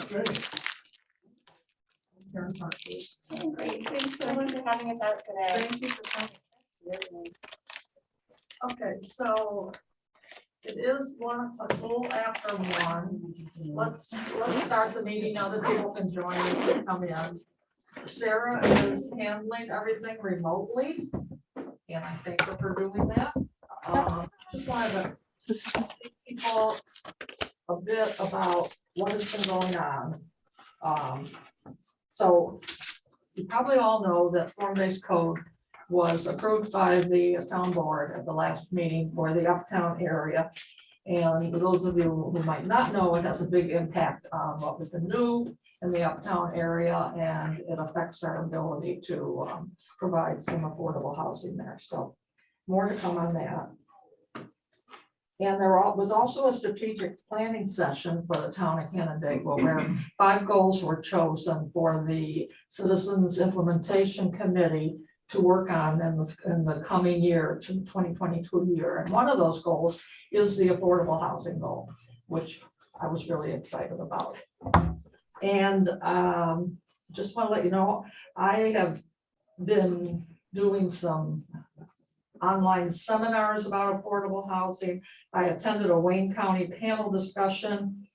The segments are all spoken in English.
Great. Great, thanks so much for having us out today. Thank you for coming. Okay, so it is a little after 1. Let's start the meeting now that people can join us and come in. Sarah is handling everything remotely, and I thank her for doing that. Just wanted to tell people a bit about what has been going on. So you probably all know that form-based code was approved by the town board at the last meeting for the uptown area. And for those of you who might not know, it has a big impact on what we can do in the uptown area, and it affects our ability to provide some affordable housing there. So more to come on that. And there was also a strategic planning session for the town of Canandaigua where 5 goals were chosen for the Citizens Implementation Committee to work on in the coming year, to 2022 year. And one of those goals is the affordable housing goal, which I was really excited about. And just want to let you know, I have been doing some online seminars about affordable housing. I attended a Wayne County panel discussion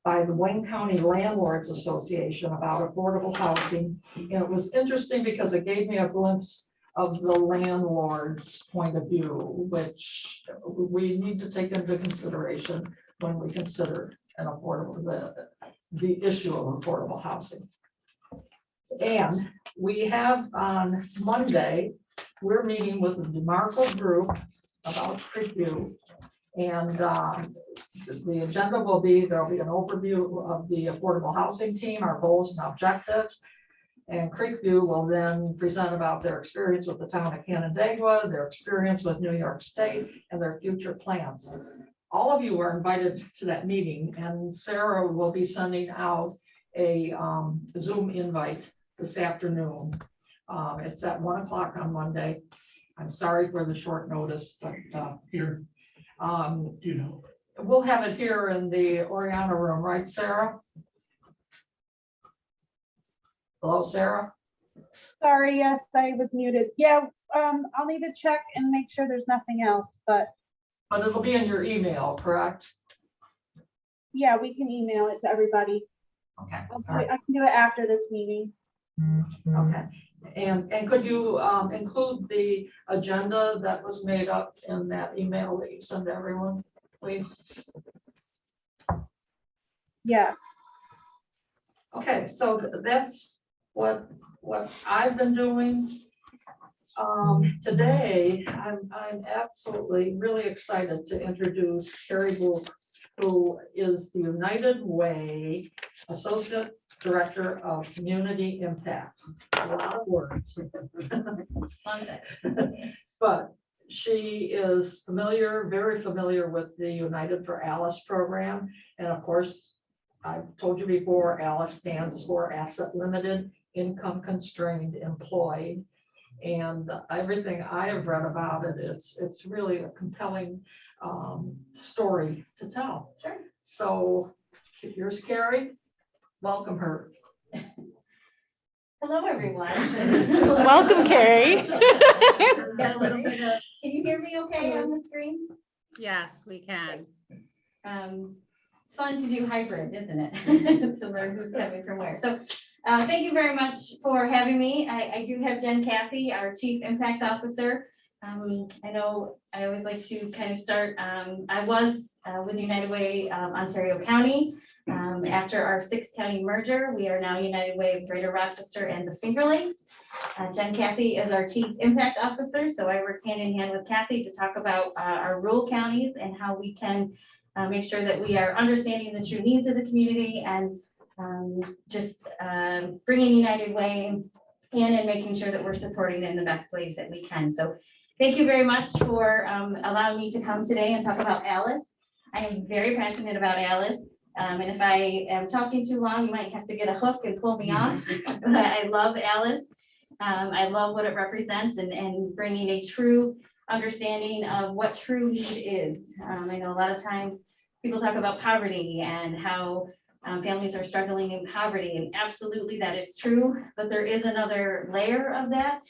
by the Wayne County Landlords Association about affordable housing. And it was interesting because it gave me a glimpse of the landlord's point of view, which we need to take into consideration when we consider an affordable, the issue of affordable housing. And we have on Monday, we're meeting with the DeMarco group about Creekview. And the agenda will be, there'll be an overview of the affordable housing team, our goals and objectives. And Creekview will then present about their experience with the town of Canandaigua, their experience with New York State, and their future plans. All of you are invited to that meeting, and Sarah will be sending out a Zoom invite this afternoon. It's at 1 o'clock on Monday. I'm sorry for the short notice, but Here, you know, we'll have it here in the Oriana room, right, Sarah? Hello, Sarah? Sorry, yes, I was muted. Yeah, I'll need to check and make sure there's nothing else, but But it'll be in your email, correct? yeah, we can email it to everybody. Okay. I can do it after this meeting. Okay. And could you include the agenda that was made up in that email that you send to everyone, please? Yeah, Okay, so that's what I've been doing. Today, I'm absolutely really excited to introduce Carrie Book, who is the United Way Associate Director of Community Impact. A lot of words. But she is familiar, very familiar with the United for Alice program. And of course, I've told you before, ALICE stands for Asset Limited, Income Constrained Employed. And everything I have read about it, it's really a compelling story to tell. Sure. So here's Carrie. Welcome her. Hello, everyone. Welcome, Carrie. Got a little bit of, can you hear me okay on the screen? Yes, we can. It's fun to do hybrid, isn't it? To learn who's coming from where. So thank you very much for having me. I do have Jen Cathy, our Chief Impact Officer. I know I always like to kind of start. I was with United Way Ontario County. After our 6-county merger, we are now United Way of Greater Rochester and the Finger Lakes. Jen Cathy is our Chief Impact Officer, so I work hand in hand with Kathy to talk about our rural counties and how we can make sure that we are understanding the true needs of the community and just bringing United Way in and making sure that we're supporting it in the best ways that we can. So thank you very much for allowing me to come today and talk about ALICE. I am very passionate about ALICE. And if I am talking too long, you might have to get a hook and pull me off. But I love ALICE. I love what it represents and bringing a true understanding of what true need is. I know a lot of times people talk about poverty and how families are struggling in poverty, and absolutely that is true, but there is another layer of that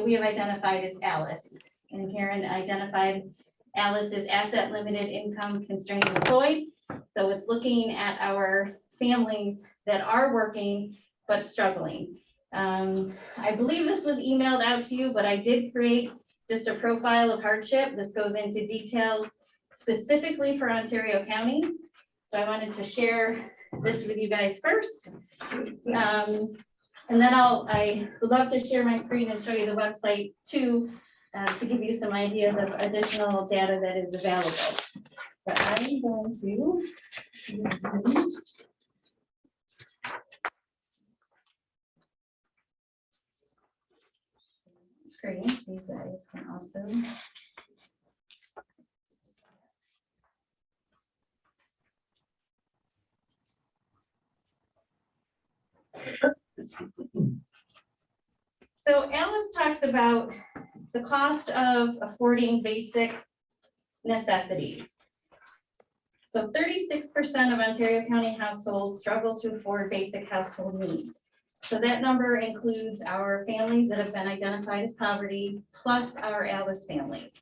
we have identified as Alice. And Karen identified Alice as asset limited, income constrained, employed. So it's looking at our families that are working but struggling. I believe this was emailed out to you, but I did create just a profile of hardship. This goes into details specifically for Ontario County. So I wanted to share this with you guys first. And then I would love to share my screen and show you the website too, to give you some ideas of additional data that is available. But I'm going to screen so you guys can also. So Alice talks about the cost of affording basic necessities. So 36% of Ontario County households struggle to afford basic household needs. So that number includes our families that have been identified as poverty, plus our Alice families.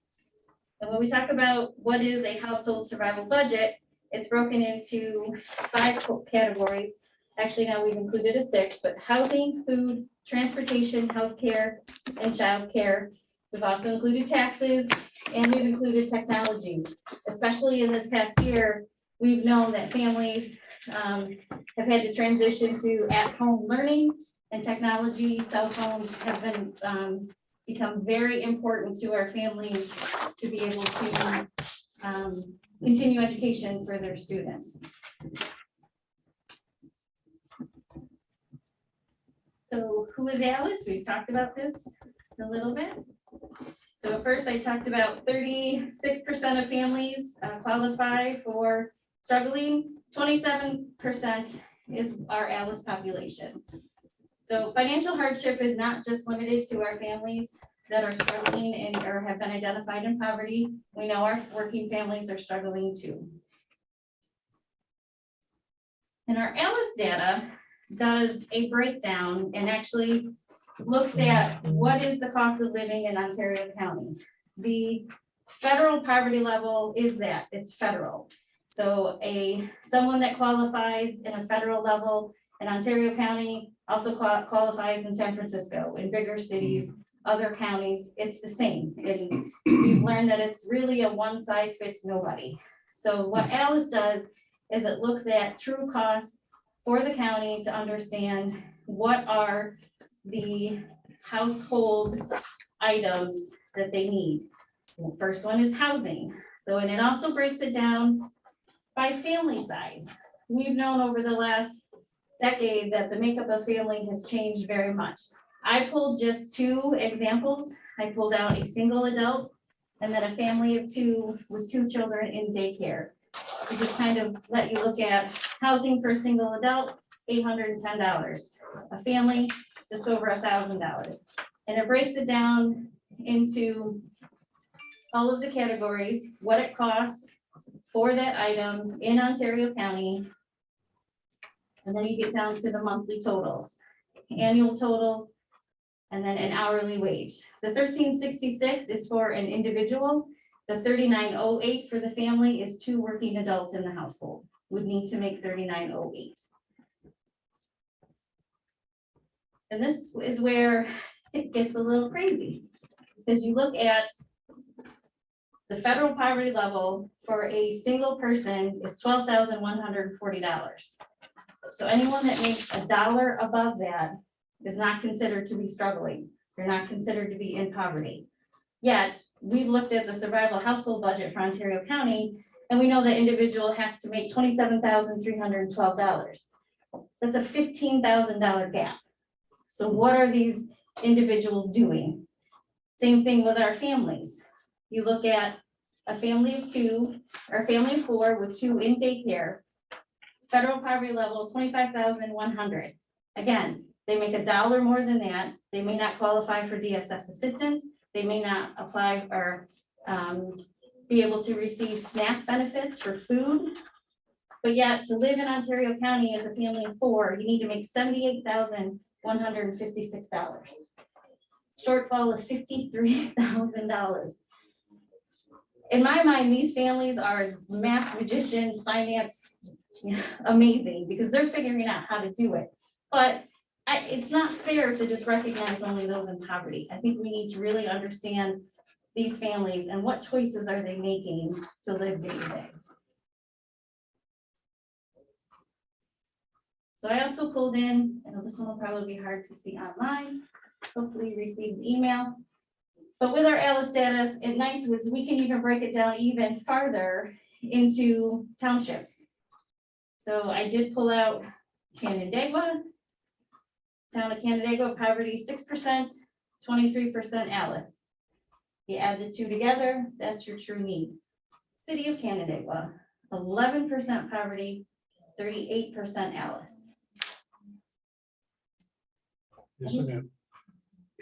And when we talk about what is a household survival budget, it's broken into 5 categories. Actually, now we've included a 6, but housing, food, transportation, healthcare, and childcare. We've also included taxes, and we've included technology. Especially in this past year, we've known that families have had to transition to at-home learning, and technology, cell phones have been become very important to our families to be able to continue education for their students. So who is Alice? We've talked about this a little bit. So at first I talked about 36% of families qualify for struggling. 27% is our Alice population. So financial hardship is not just limited to our families that are struggling and or have been identified in poverty. We know our working families are struggling too. And our Alice data does a breakdown and actually looks at what is the cost of living in Ontario County. The federal poverty level is that, it's federal. So someone that qualifies in a federal level in Ontario County also qualifies in San Francisco, in bigger cities, other counties, it's the same. And we've learned that it's really a one size fits nobody. So what Alice does is it looks at true costs for the county to understand what are the household items that they need. The first one is housing. So, and it also breaks it down by family size. We've known over the last decade that the makeup of family has changed very much. I pulled just 2 examples. I pulled out a single adult and then a family of 2 with 2 children in daycare. To just kind of let you look at housing for a single adult, $810. A family, just over $1,000. And it breaks it down into all of the categories, what it costs for that item in Ontario County. And then you get down to the monthly totals, annual totals, and then an hourly wage. The $13.66 is for an individual. The $39.08 for the family is 2 working adults in the household would need to make $39.08. And this is where it gets a little crazy, because you look at the federal poverty level for a single person is $12,140. So anyone that makes $1 above that is not considered to be struggling. They're not considered to be in poverty. Yet, we've looked at the survival household budget for Ontario County, and we know that individual has to make $27,312. That's a $15,000 gap. So what are these individuals doing? Same thing with our families. You look at a family of 2 or a family of 4 with 2 in daycare, federal poverty level, $25,100. Again, they make $1 more than that. They may not qualify for DSS assistance. They may not apply or be able to receive SNAP benefits for food. But yet to live in Ontario County as a family of four, you need to make $78,156. Shortfall of $53,000. In my mind, these families are math magicians, finance, amazing, because they're figuring out how to do it. But it's not fair to just recognize only those in poverty. I think we need to really understand these families and what choices are they making to live day to day. So I also pulled in, and this one will probably be hard to see online. Hopefully you received the email. But with our ALIS status, it's nice was we can even break it down even farther into townships. So I did pull out Canandaigua. Town of Canandaigua, poverty 6%, 23% ALIS. You add the two together, that's your true need. City of Canandaigua, 11% poverty, 38% ALIS.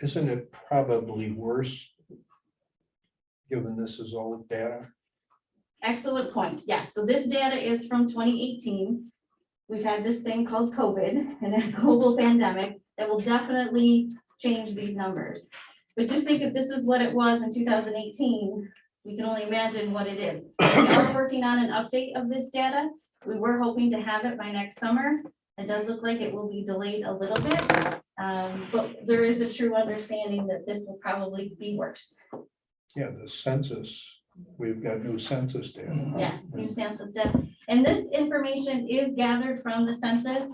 Isn't it probably worse, given this is old data? Excellent point. Yes. So this data is from 2018. We've had this thing called COVID and a global pandemic that will definitely change these numbers. But just think if this is what it was in 2018, we can only imagine what it is. We are working on an update of this data. We were hoping to have it by next summer. It does look like it will be delayed a little bit, but there is a true understanding that this will probably be worse. Yeah, the census, we've got new census data. Yes, new census data. And this information is gathered from the census,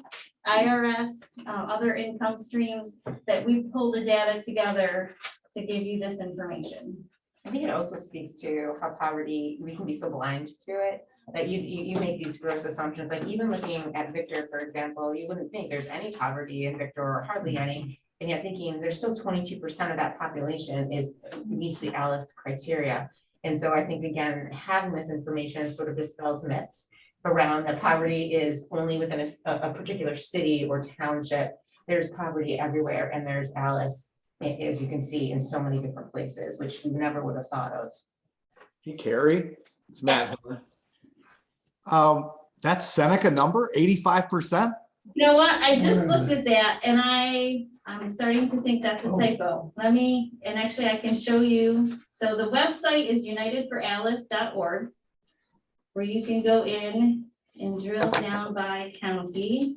IRS, other income streams that we pull the data together to give you this information. I think it also speaks to how poverty, we can be so blind to it, that you make these gross assumptions, like even looking at Victor, for example, you wouldn't think there's any poverty in Victor or hardly any, and yet thinking there's still 22% of that population meets the ALIS criteria. And so I think, again, having this information sort of dispels myths around that poverty is only within a particular city or township. There's poverty everywhere, and there's ALIS, as you can see, in so many different places, which we never would have thought of. Hey, Carrie, it's Matt. That's Seneca number, 85%? You know what? I just looked at that and I'm starting to think that's a typo. And actually I can show you. So the website is unitedforalis.org, where you can go in and drill down by county.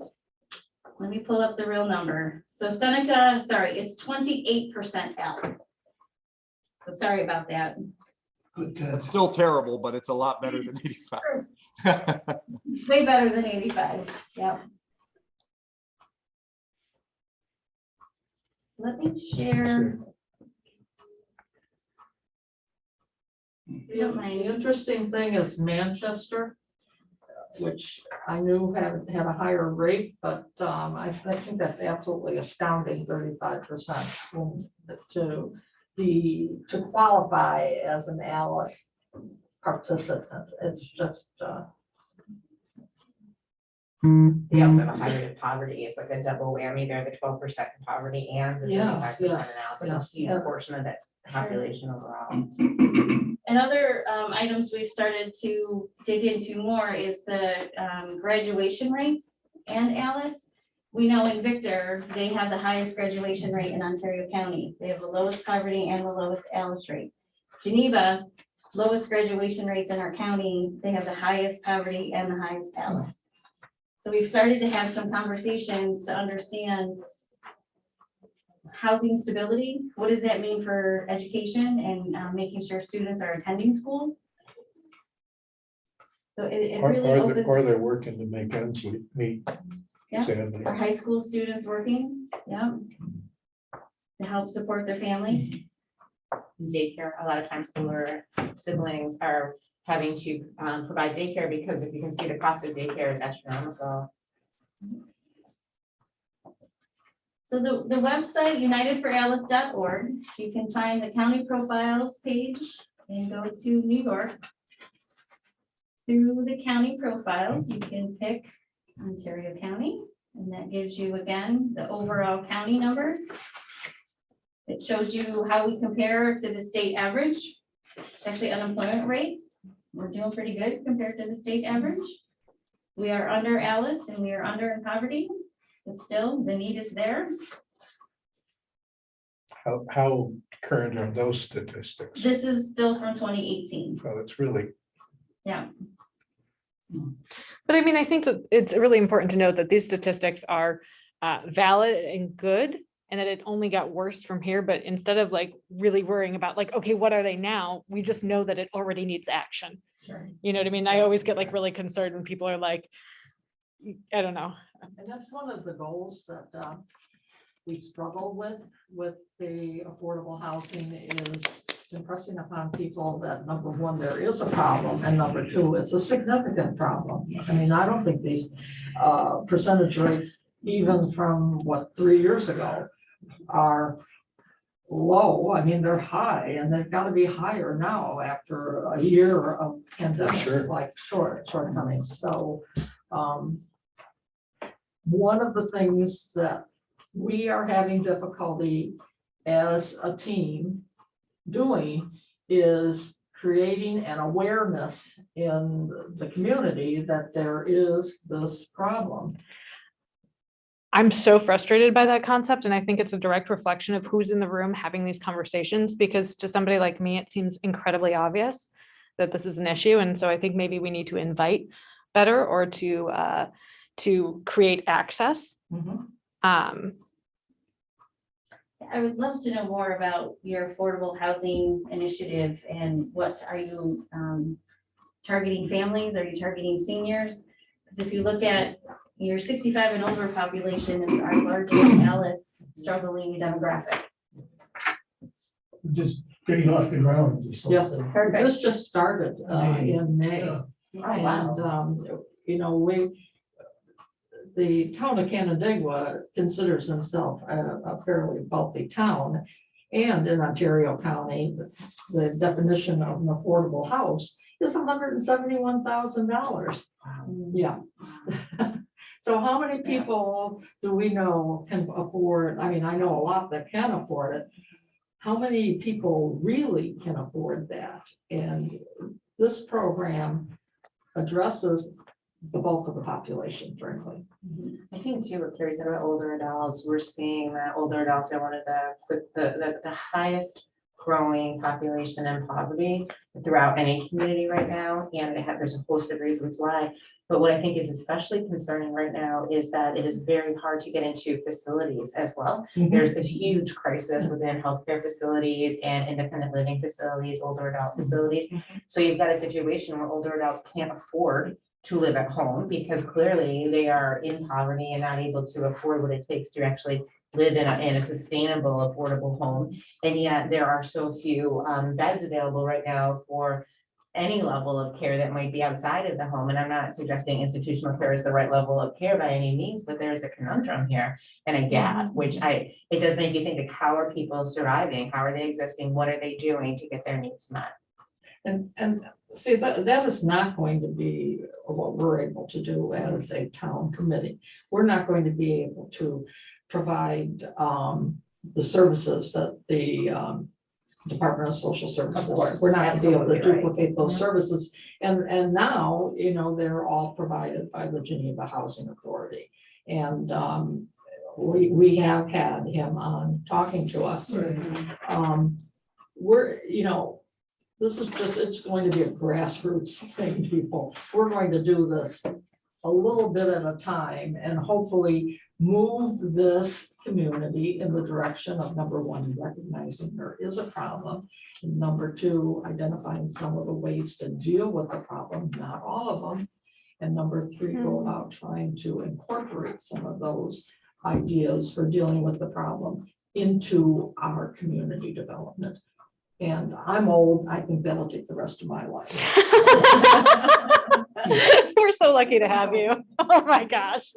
Let me pull up the real number. So Seneca, sorry, it's 28% ALIS. So sorry about that. It's still terrible, but it's a lot better than 85. Way better than 85. Yep. Let me share. The interesting thing is Manchester, which I knew had a higher rate, but I think that's absolutely astounding, 35% to qualify as an ALIS participant. It's just They also have a high rate of poverty. It's like a double whammy. They're the 12% in poverty and the 35% analysis. A huge portion of that population overall. And other items we've started to dig into more is the graduation rates and ALIS. We know in Victor, they have the highest graduation rate in Ontario County. They have the lowest poverty and the lowest ALIS rate. Geneva, lowest graduation rates in our county. They have the highest poverty and the highest ALIS. So we've started to have some conversations to understand housing stability. What does that mean for education and making sure students are attending school? So it really opens. Or they're working to make ends meet. Yeah. Sadly. Are high school students working? Yeah. To help support their family. Daycare, a lot of times older siblings are having to provide daycare because if you can see the cost of daycare is astronomical. So the website, unitedforalis.org, you can find the county profiles page and go to New York. Through the county profiles, you can pick Ontario County, and that gives you, again, the overall county numbers. It shows you how we compare to the state average. It's actually unemployment rate. We're doing pretty good compared to the state average. We are under Alice and we are under in poverty, but still the need is there. How current are those statistics? This is still from 2018. So it's really, Yeah. But I mean, I think that it's really important to note that these statistics are valid and good, and that it only got worse from here. But instead of like really worrying about like, okay, what are they now? We just know that it already needs action. Sure. You know what I mean? I always get like really concerned when people are like, I don't know. And that's one of the goals that we struggle with the affordable housing is impressing upon people that number one, there is a problem, and number two, it's a significant problem. I mean, I don't think these percentage rates, even from 3 years ago, are low. I mean, they're high, and they've got to be higher now after a year of pandemic, Sure. like shortcomings. So one of the things that we are having difficulty as a team doing is creating an awareness in the community that there is this problem. I'm so frustrated by that concept, and I think it's a direct reflection of who's in the room having these conversations, because to somebody like me, it seems incredibly obvious that this is an issue. And so I think maybe we need to invite better, or to create access. I would love to know more about your affordable housing initiative and what are you targeting families? Are you targeting seniors? Because if you look at your 65 and over population is our largest Alice struggling demographic. Just getting off the ground. Yes, Perfect. this just started in May. Yeah. And, you know, the town of Canandaigua considers himself a fairly wealthy town. And in Ontario County, the definition of an affordable house is $171,000. Yeah. So how many people do we know can afford? I mean, I know a lot that can afford it. How many people really can afford that? And this program addresses the bulk of the population, frankly. I think too, what Carrie said about older adults, we're seeing that older adults are one of the highest growing population in poverty throughout any community right now. And there's a host of reasons why. But what I think is especially concerning right now is that it is very hard to get into facilities as well. There's a huge crisis within healthcare facilities and independent living facilities, older adult facilities. So you've got a situation where older adults can't afford to live at home because clearly they are in poverty and not able to afford what it takes to actually live in a sustainable, affordable home. And yet there are so few beds available right now for any level of care that might be outside of the home. And I'm not suggesting institutional care is the right level of care by any means, but there is a conundrum here and a gap, which it does make you think, like, how are people surviving? How are they existing? What are they doing to get their needs met? And see, that is not going to be what we're able to do as a town committee. We're not going to be able to provide the services that the Department of Social Services. Of course, We're not going to be able to absolutely right. duplicate those services. And now, you know, they're all provided by the Geneva Housing Authority. And we have had him on talking to us. We're, you know, this is just, it's going to be a grassroots thing, people. We're going to do this a little bit at a time and hopefully move this community in the direction of, number one, recognizing there is a problem. And number two, identifying some of the ways to deal with the problem, not all of them. And number three, go about trying to incorporate some of those ideas for dealing with the problem into our community development. And I'm old, I think that'll take the rest of my life. We're so lucky to have you. Oh my gosh.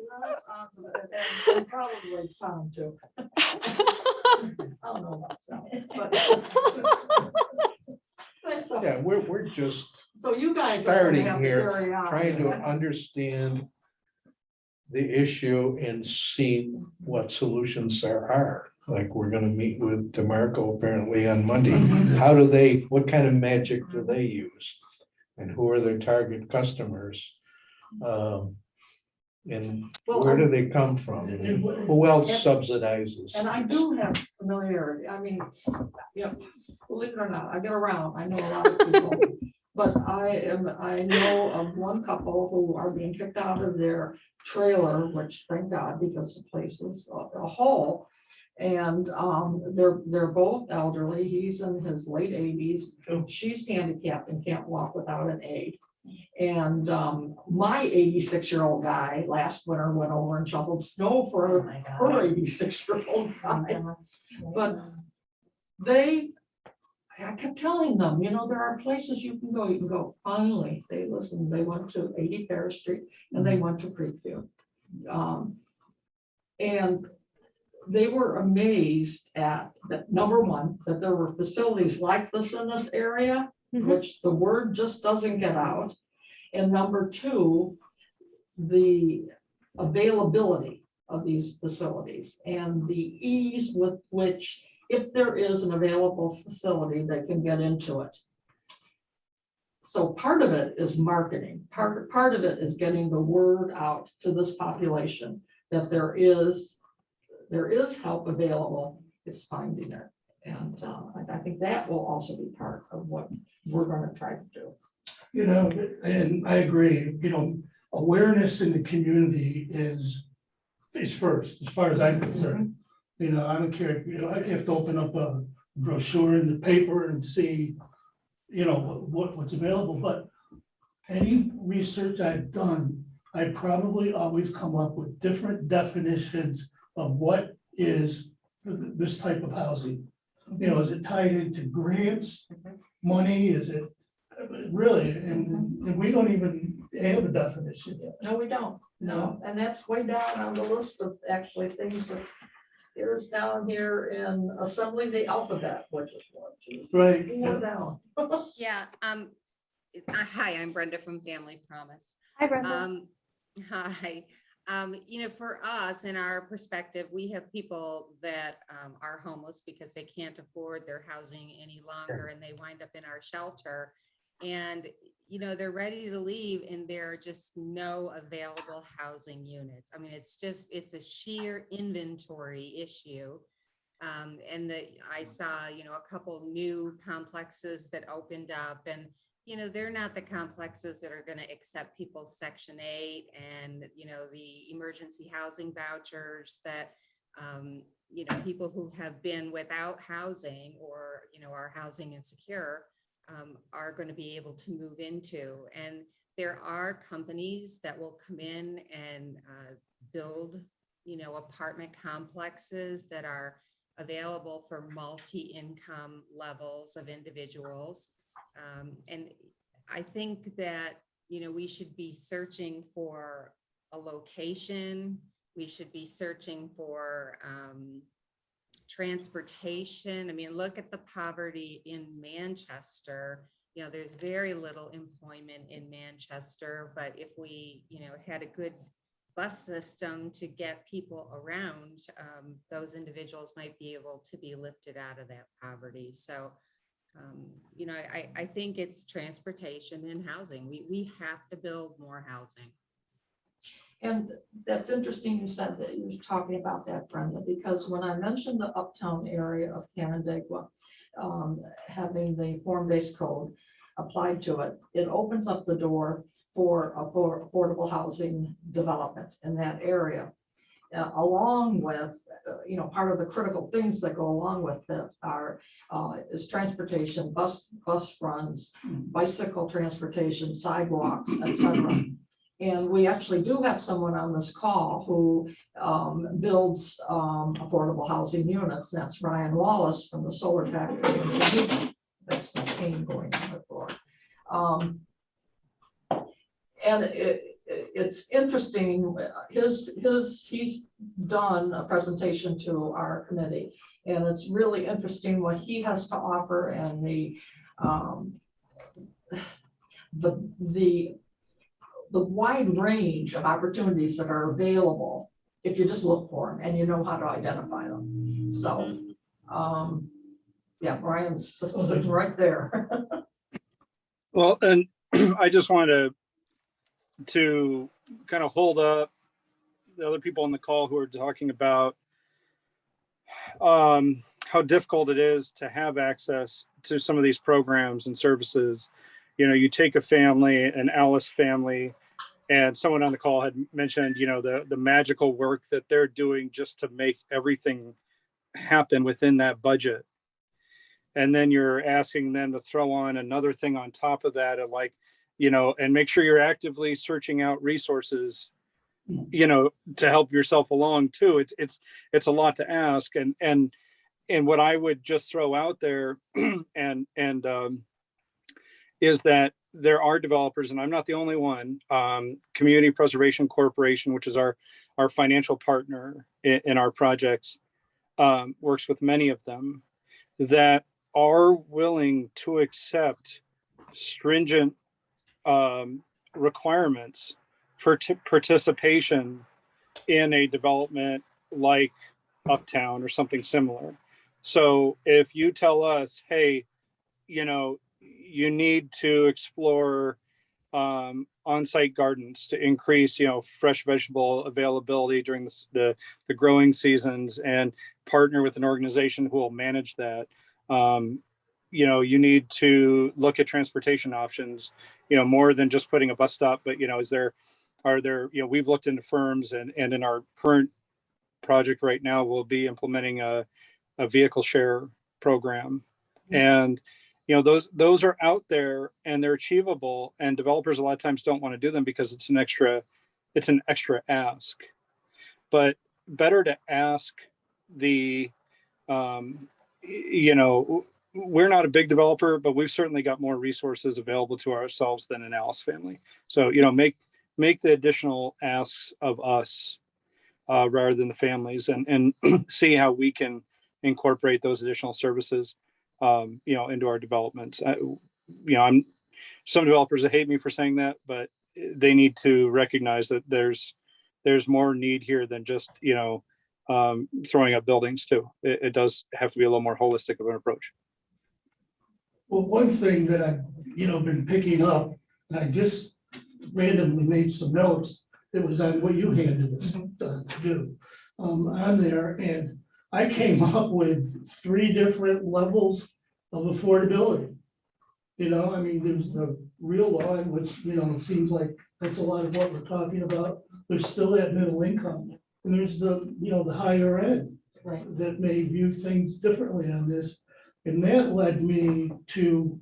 And probably Tom too. I don't know about Sal, but. So- yeah, we're just So you guys. are starting gonna have to here, carry on. trying to understand the issue and see what solutions there are. Like, we're gonna meet with DeMarco apparently on Monday. How do they, what kind of magic do they use? And who are their target customers? And Well, where do they come from? Who else subsidizes? And I do have familiarity, I mean, yeah, believe it or not, I get around, I know a lot of people. But I know of one couple who are being kicked out of their trailer, which thank God, because the place is a hole. And they're both elderly, he's in his late 80s, she's handicapped and can't walk without an aid. And my 86-year-old guy last winter went over and shoveled snow for her 86-year-old guy. But I kept telling them, you know, there are places you can go. Finally, they listened. They went to 80 Paris Street and they went to Creekview. And they were amazed at that, number one, that there were facilities like this in this area, which the word just doesn't get out. And number two, the availability of these facilities and the ease with which, if there is an available facility, they can get into it. So part of it is marketing. Part of it is getting the word out to this population that there is help available. It's finding it. And I think that will also be part of what we're going to try to do. You know, and I agree, you know, awareness in the community is first, as far as I'm concerned. You know, I don't care, you know, I have to open up a brochure in the paper and see, you know, what's available, but any research I've done, I probably always come up with different definitions of what is this type of housing. You know, is it tied into grants, money, is it really, and we don't even have a definition yet. No, we don't. No, and that's way down on the list of actually things that is down here in assembling the alphabet, which is one, two, Right. four down. Yeah, hi, I'm Brenda from Family Promise. Hi, Brenda. Hi, you know, for us, in our perspective, we have people that are homeless because they can't afford their housing any longer and they wind up in our shelter. And, you know, they're ready to leave and there are just no available housing units. I mean, it's a sheer inventory issue. And I saw, you know, a couple new complexes that opened up and, you know, they're not the complexes that are going to accept people's Section 8 and, you know, the emergency housing vouchers that, you know, people who have been without housing or, you know, are housing insecure are going to be able to move into. And there are companies that will come in and build, you know, apartment complexes that are available for multi-income levels of individuals. And I think that, you know, we should be searching for a location. We should be searching for transportation. I mean, look at the poverty in Manchester. You know, there's very little employment in Manchester, but if we, you know, had a good bus system to get people around, those individuals might be able to be lifted out of that poverty. So, you know, I think it's transportation and housing. We have to build more housing. And that's interesting you said that you were talking about that, Brenda, because when I mentioned the uptown area of Canandaigua, having the form-based code applied to it, it opens up the door for affordable housing development in that area. Along with, you know, part of the critical things that go along with it is transportation, bus runs, bicycle transportation, sidewalks, etc. And we actually do have someone on this call who builds affordable housing units. That's Ryan Wallace from the Solar Factory in Geneva. That's the pain going on the floor. And it's interesting. He's done a presentation to our committee, and it's really interesting what he has to offer and the wide range of opportunities that are available if you just look for them and you know how to identify them. So, yeah, Brian's right there. Well, and I just wanted to kind of hold up the other people on the call who are talking about how difficult it is to have access to some of these programs and services. You know, you take a family, an Alice family, and someone on the call had mentioned, you know, the magical work that they're doing just to make everything happen within that budget. And then you're asking them to throw on another thing on top of that, and like, you know, and make sure you're actively searching out resources, you know, to help yourself along too. It's a lot to ask. And what I would just throw out there and is that there are developers, and I'm not the only one. Community Preservation Corporation, which is our financial partner in our projects, works with many of them that are willing to accept stringent requirements for participation in a development like Uptown or something similar. So if you tell us, hey, you know, you need to explore on-site gardens to increase, you know, fresh vegetable availability during the growing seasons, and partner with an organization who will manage that. You know, you need to look at transportation options, you know, more than just putting a bus stop, but, you know, are there, you know, we've looked into firms, and in our current project right now, we'll be implementing a vehicle share program. And, you know, those are out there and they're achievable, and developers a lot of times don't want to do them because it's an extra ask. But better to ask the, you know, we're not a big developer, but we've certainly got more resources available to ourselves than an Alice family. So, you know, make the additional asks of us rather than the families, and see how we can incorporate those additional services, you know, into our developments. You know, some developers that hate me for saying that, but they need to recognize that there's more need here than just, you know, throwing up buildings too. It does have to be a little more holistic of an approach. Well, one thing that I've, you know, been picking up, and I just randomly made some notes, it was on what you handed us to do on there, and I came up with 3 different levels of affordability. You know, I mean, there's the real line, which, you know, seems like that's a lot of what we're talking about. There's still that middle income, and there's the, you know, the higher end, right, that may view things differently on this. And that led me to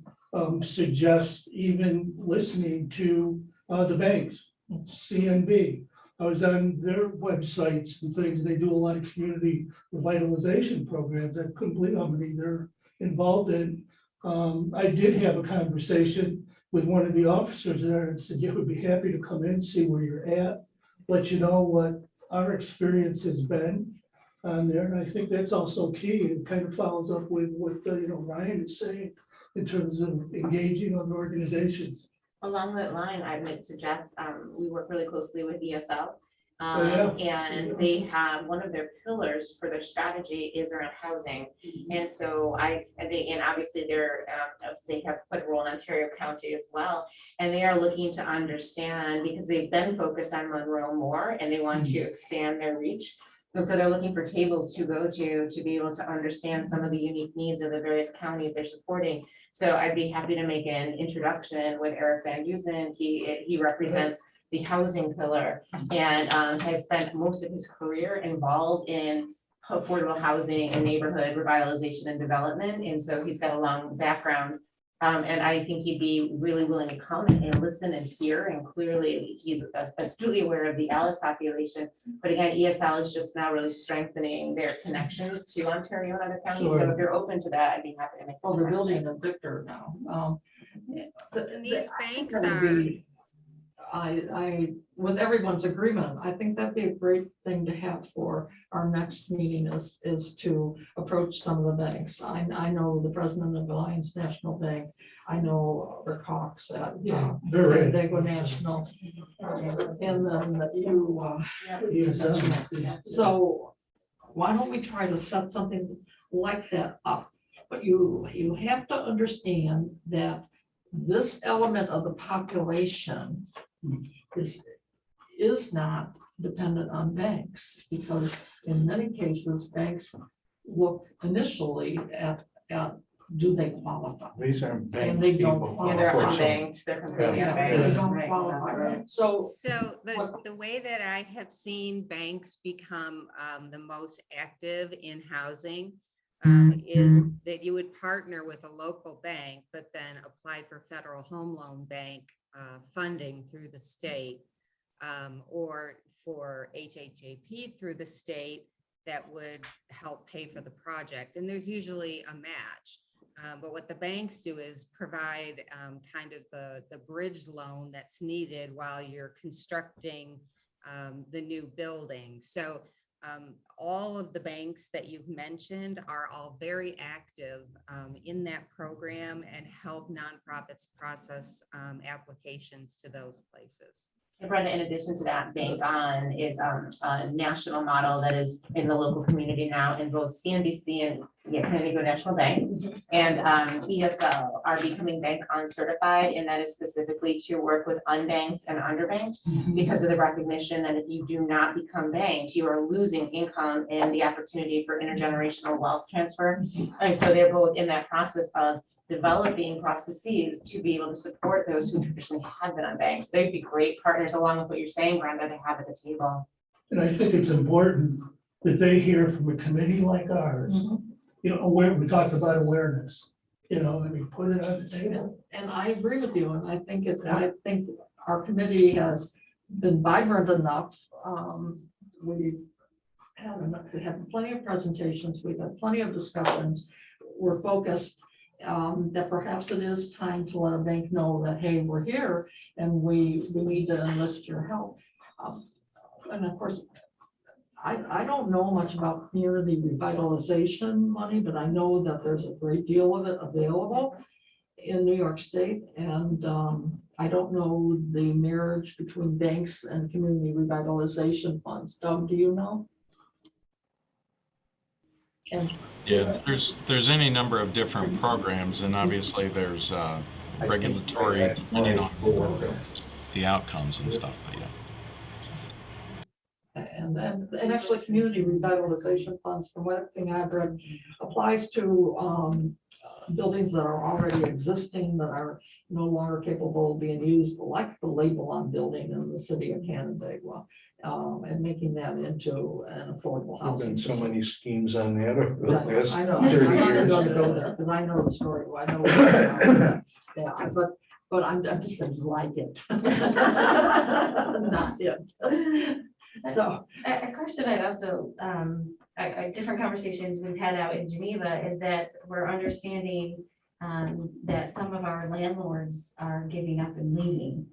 suggest even listening to the banks, CNB. I was on their websites and things. They do a lot of community revitalization programs. I couldn't believe how many they're involved in. I did have a conversation with one of the officers there and said, yeah, we'd be happy to come in, see where you're at, let you know what our experience has been on there. And I think that's also key. It kind of follows up with what, you know, Ryan is saying in terms of engaging other organizations. Along that line, I would suggest, we work really closely with ESL. And they have, one of their pillars for their strategy is around housing. And so and obviously they have put a role in Ontario County as well. And they are looking to understand, because they've been focused on Monroe more, and they want to expand their reach. And so they're looking for tables to go to be able to understand some of the unique needs of the various counties they're supporting. So I'd be happy to make an introduction with Eric Van Guzen. He represents the housing pillar, and has spent most of his career involved in affordable housing and neighborhood revitalization and development. And so he's got a long background. And I think he'd be really willing to come and listen and hear. And clearly he's astutely aware of the Alice population. But again, ESL is just now really strengthening their connections to Ontario and other counties. So if you're open to that, I'd be happy to make. Well, they're building in Victor now. And these banks That would are, be- I, with everyone's agreement, I think that'd be a great thing to have for our next meeting is to approach some of the banks. I know the president of Alliance National Bank. I know Rick Hawks at Dago National. And then so why don't we try to set something like that up? But you have to understand that this element of the population is not dependent on banks, because in many cases, banks look initially at do they qualify? These aren't And bank they don't people. Yeah, they're qualify. unbanked, they're completely Yeah, unbanked. they don't Right, qualify. exactly right. So, So what- the way that I have seen banks become the most active in housing is that you would partner with a local bank, but then apply for federal home loan bank funding through the state, or for HHAP through the state that would help pay for the project. And there's usually a match. But what the banks do is provide kind of the bridge loan that's needed while you're constructing the new building. So all of the banks that you've mentioned are all very active in that program and help nonprofits process applications to those places. And Brenda, in addition to that, Bank On is a national model that is in the local community now in both CNBC and Canadian National Bank. And ESL are becoming Bank On certified, and that is specifically to work with unbanked and underbanked because of the recognition that if you do not become banked, you are losing income and the opportunity for intergenerational wealth transfer. And so they're both in that process of developing processes to be able to support those who traditionally have been unbanked. They'd be great partners, along with what you're saying, Brenda, to have at the table. And I think it's important that they hear from a committee like ours, you know, where we talked about awareness, you know, I mean, put it on the table. and I agree with you, and I think I think our committee has been vibrant enough. We've had plenty of presentations, we've had plenty of discussions. We're focused that perhaps it is time to let a bank know that, hey, we're here and we need to enlist your help. And of course, I don't know much about community revitalization money, but I know that there's a great deal of it available in New York State. And I don't know the marriage between banks and community revitalization funds. Doug, do you know? And Yeah, there's any number of different programs, and obviously there's regulatory depending on the outcomes and stuff, but yeah. And actually, community revitalization funds, from everything I've read, applies to buildings that are already existing, that are no longer capable of being used, like the label on building in the city of Canandaigua, and making that into an affordable There've housing. been so facility. many schemes on that over the Right, last I know, I'm 30 not years. gonna go there, because I know the story, I know. Yeah, but I'm just saying, like it. Not it. So. A question I'd also, different conversations we've had out in Geneva is that we're understanding that some of our landlords are giving up and leaving.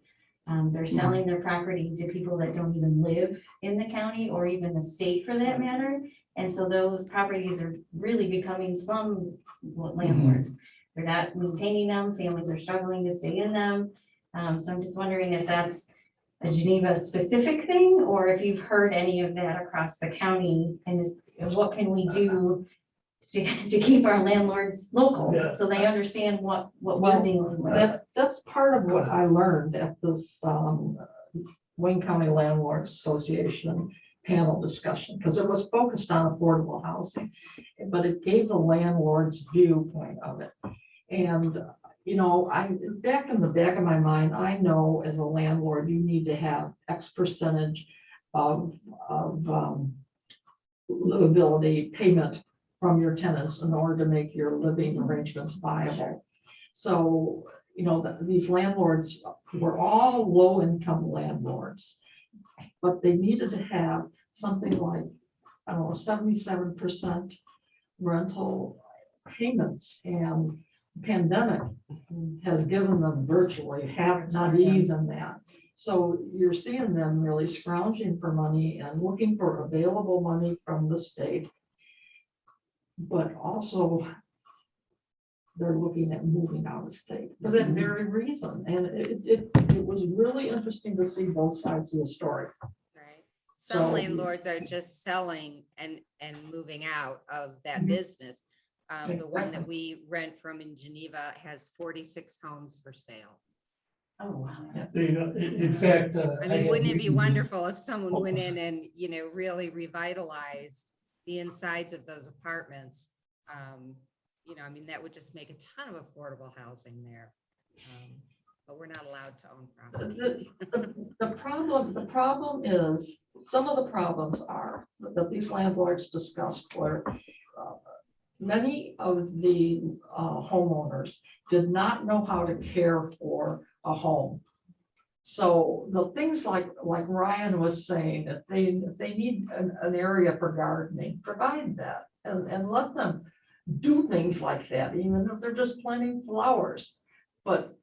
They're selling their property to people that don't even live in the county or even the state for that matter. And so those properties are really becoming slum landlords. They're not maintaining them, families are struggling to stay in them. So I'm just wondering if that's a Geneva specific thing, or if you've heard any of that across the county, and what can we do to keep our landlords local, Yeah. so they understand what we're dealing with. That's part of what I learned at this Wayne County Landlords Association panel discussion, because it was focused on affordable housing, but it gave the landlord's viewpoint of it. And you know, back in the back of my mind, I know as a landlord, you need to have X percentage of livability payment from your tenants in order to make your living arrangements viable. So, you know, these landlords were all low-income landlords, but they needed to have something like, I don't know, 77% rental payments, and pandemic has given them virtually half, not even that. So you're seeing them really scrounging for money and looking for available money from the state. But also they're looking at moving out of state for that very reason. And it was really interesting to see both sides of the story. Right. Some So- landlords are just selling and moving out of that business. The one that we rent from in Geneva has 46 homes for sale. Oh, wow. You know, in fact. I mean, had wouldn't it be meetings- wonderful if someone Oh, went I'm in and, really revitalized the insides of those apartments? I mean, that would just make a ton of affordable housing there. But we're not allowed to own property. The problem is, some of the problems are that these landlords discussed were many of the homeowners did not know how to care for a home. So the things like Ryan was saying, if they need an area for gardening, provide that and let them do things like that, even if they're just planting flowers. But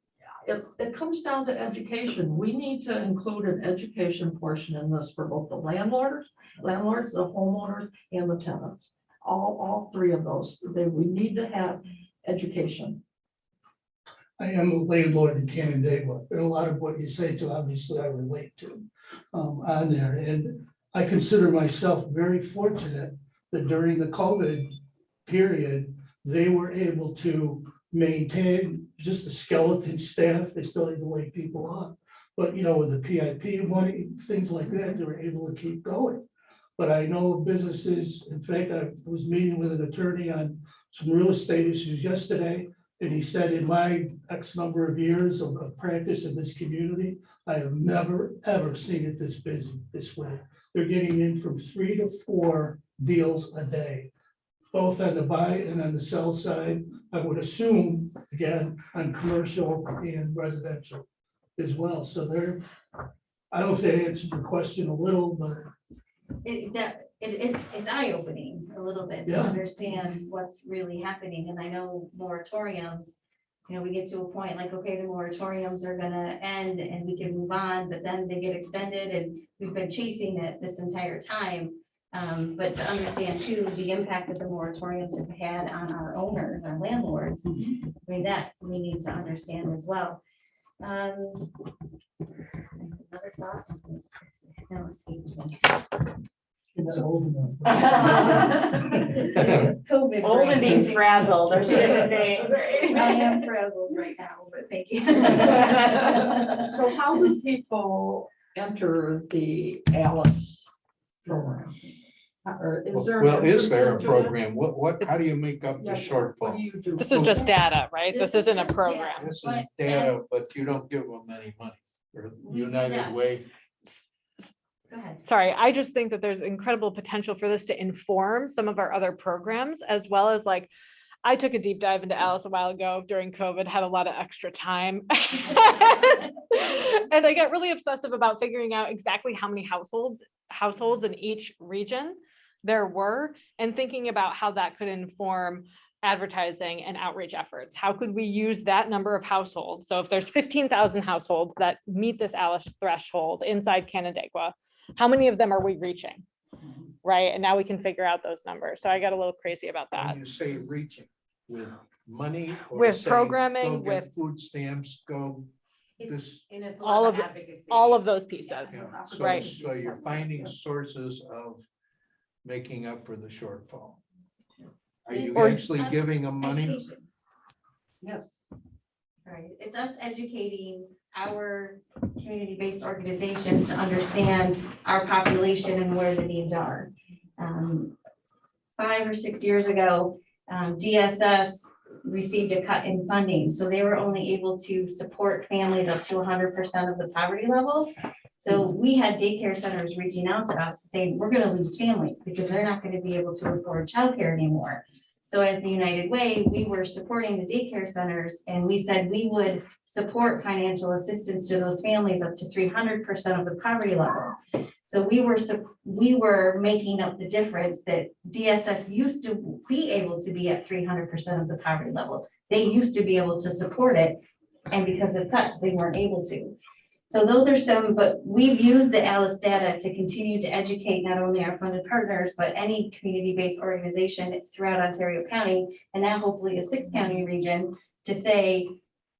it comes down to education. We need to include an education portion in this for both the landlords, the homeowners, and the tenants. All three of those, we need to have education. I am a landlord in Canandaigua, and a lot of what you say to, obviously, I relate to on there. And I consider myself very fortunate that during the COVID period, they were able to maintain just a skeleton staff. They still need to lay people on. But, with the PIP money, things like that, they were able to keep going. But I know businesses, in fact, I was meeting with an attorney on some real estate issues yesterday. And he said, in my X number of years of practice in this community, I have never, ever seen it this busy this way. They're getting in from 3 to 4 deals a day, both on the buy and on the sell side. I would assume, again, on commercial and residential as well. So I don't know if that answered your question a little, but. It's eye-opening a little bit to Yeah. understand what's really happening. And I know moratoriums, we get to a point like, okay, the moratoriums are gonna end and we can move on, but then they get extended and we've been chasing it this entire time. But to understand too, the impact that the moratoriums have had on our owners, our landlords, I mean, that we need to understand as well. Another thought? No, escaped me. You're not old enough. It's COVID. Old and brain. being frazzled are two different things, right? I am frazzled right now, but thank you. So how do people enter the ALICE program? Or is there? Well, is there a system to it? program? How do you make up the Yeah, what shortfall? do you do? This is just data, right? This This is isn't a just program. This is But- data, but you don't give them any money. Or We do United not. Way. Go ahead. Sorry, I just think that there's incredible potential for this to inform some of our other programs, as well as I took a deep dive into Alice a while ago during COVID, had a lot of extra time. And I got really obsessive about figuring out exactly how many households in each region there were, and thinking about how that could inform advertising and outreach efforts. How could we use that number of households? So if there's 15,000 households that meet this Alice threshold inside Canandaigua, how many of them are we reaching? Right, and now we can figure out those numbers. So I got a little crazy about that. When you say reaching, with money or With saying, programming, go get with- food stamps, go this. And it's All of advocacy. all of those pieces. Yeah, Right. So you're finding sources of making up for the shortfall. Are you Or- actually giving them money? Education. Yes. Right, it's us educating our community-based organizations to understand our population and where the needs are. 5 or 6 years ago, DSS received a cut in funding, so they were only able to support families up to 100% of the poverty level. So we had daycare centers reaching out to us saying, we're gonna lose families because they're not gonna be able to afford childcare anymore. So as the United Way, we were supporting the daycare centers, and we said we would support financial assistance to those families up to 300% of the poverty level. So we were making up the difference that DSS used to be able to be at 300% of the poverty level. They used to be able to support it, and because of cuts, they weren't able to. So those are some, but we've used the ALICE data to continue to educate not only our funded partners, but any community-based organization throughout Ontario County, and now hopefully a 6-county region, to say,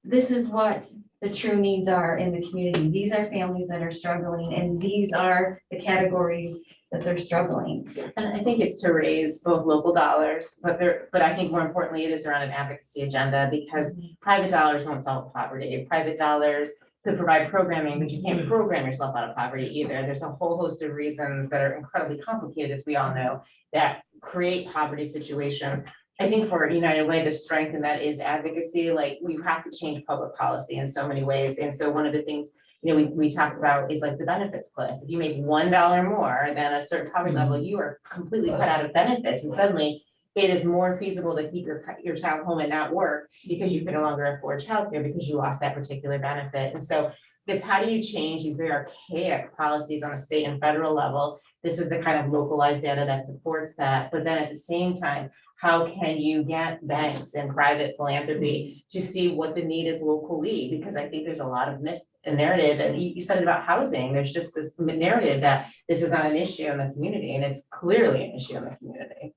this is what the true needs are in the community. These are families that are struggling, and these are the categories that they're struggling. And I think it's to raise both local dollars, but I think more importantly, it is around an advocacy agenda, because private dollars won't solve poverty. Private dollars to provide programming, but you can't program yourself out of poverty either. There's a whole host of reasons that are incredibly complicated, as we all know, that create poverty situations. I think for United Way, the strength in that is advocacy. Like, we have to change public policy in so many ways. And so one of the things, you know, we talked about is like the benefits cliff. If you make $1 more than a certain poverty level, you are completely cut out of benefits. And suddenly it is more feasible to keep your child home and not work because you can no longer afford childcare because you lost that particular benefit. And so it's how do you change these very archaic policies on a state and federal level? This is the kind of localized data that supports that. But then at the same time, how can you get banks and private philanthropy to see what the need is locally? Because I think there's a lot of myth and narrative, and you said it about housing. There's just this narrative that this is not an issue in the community, and it's clearly an issue in the community.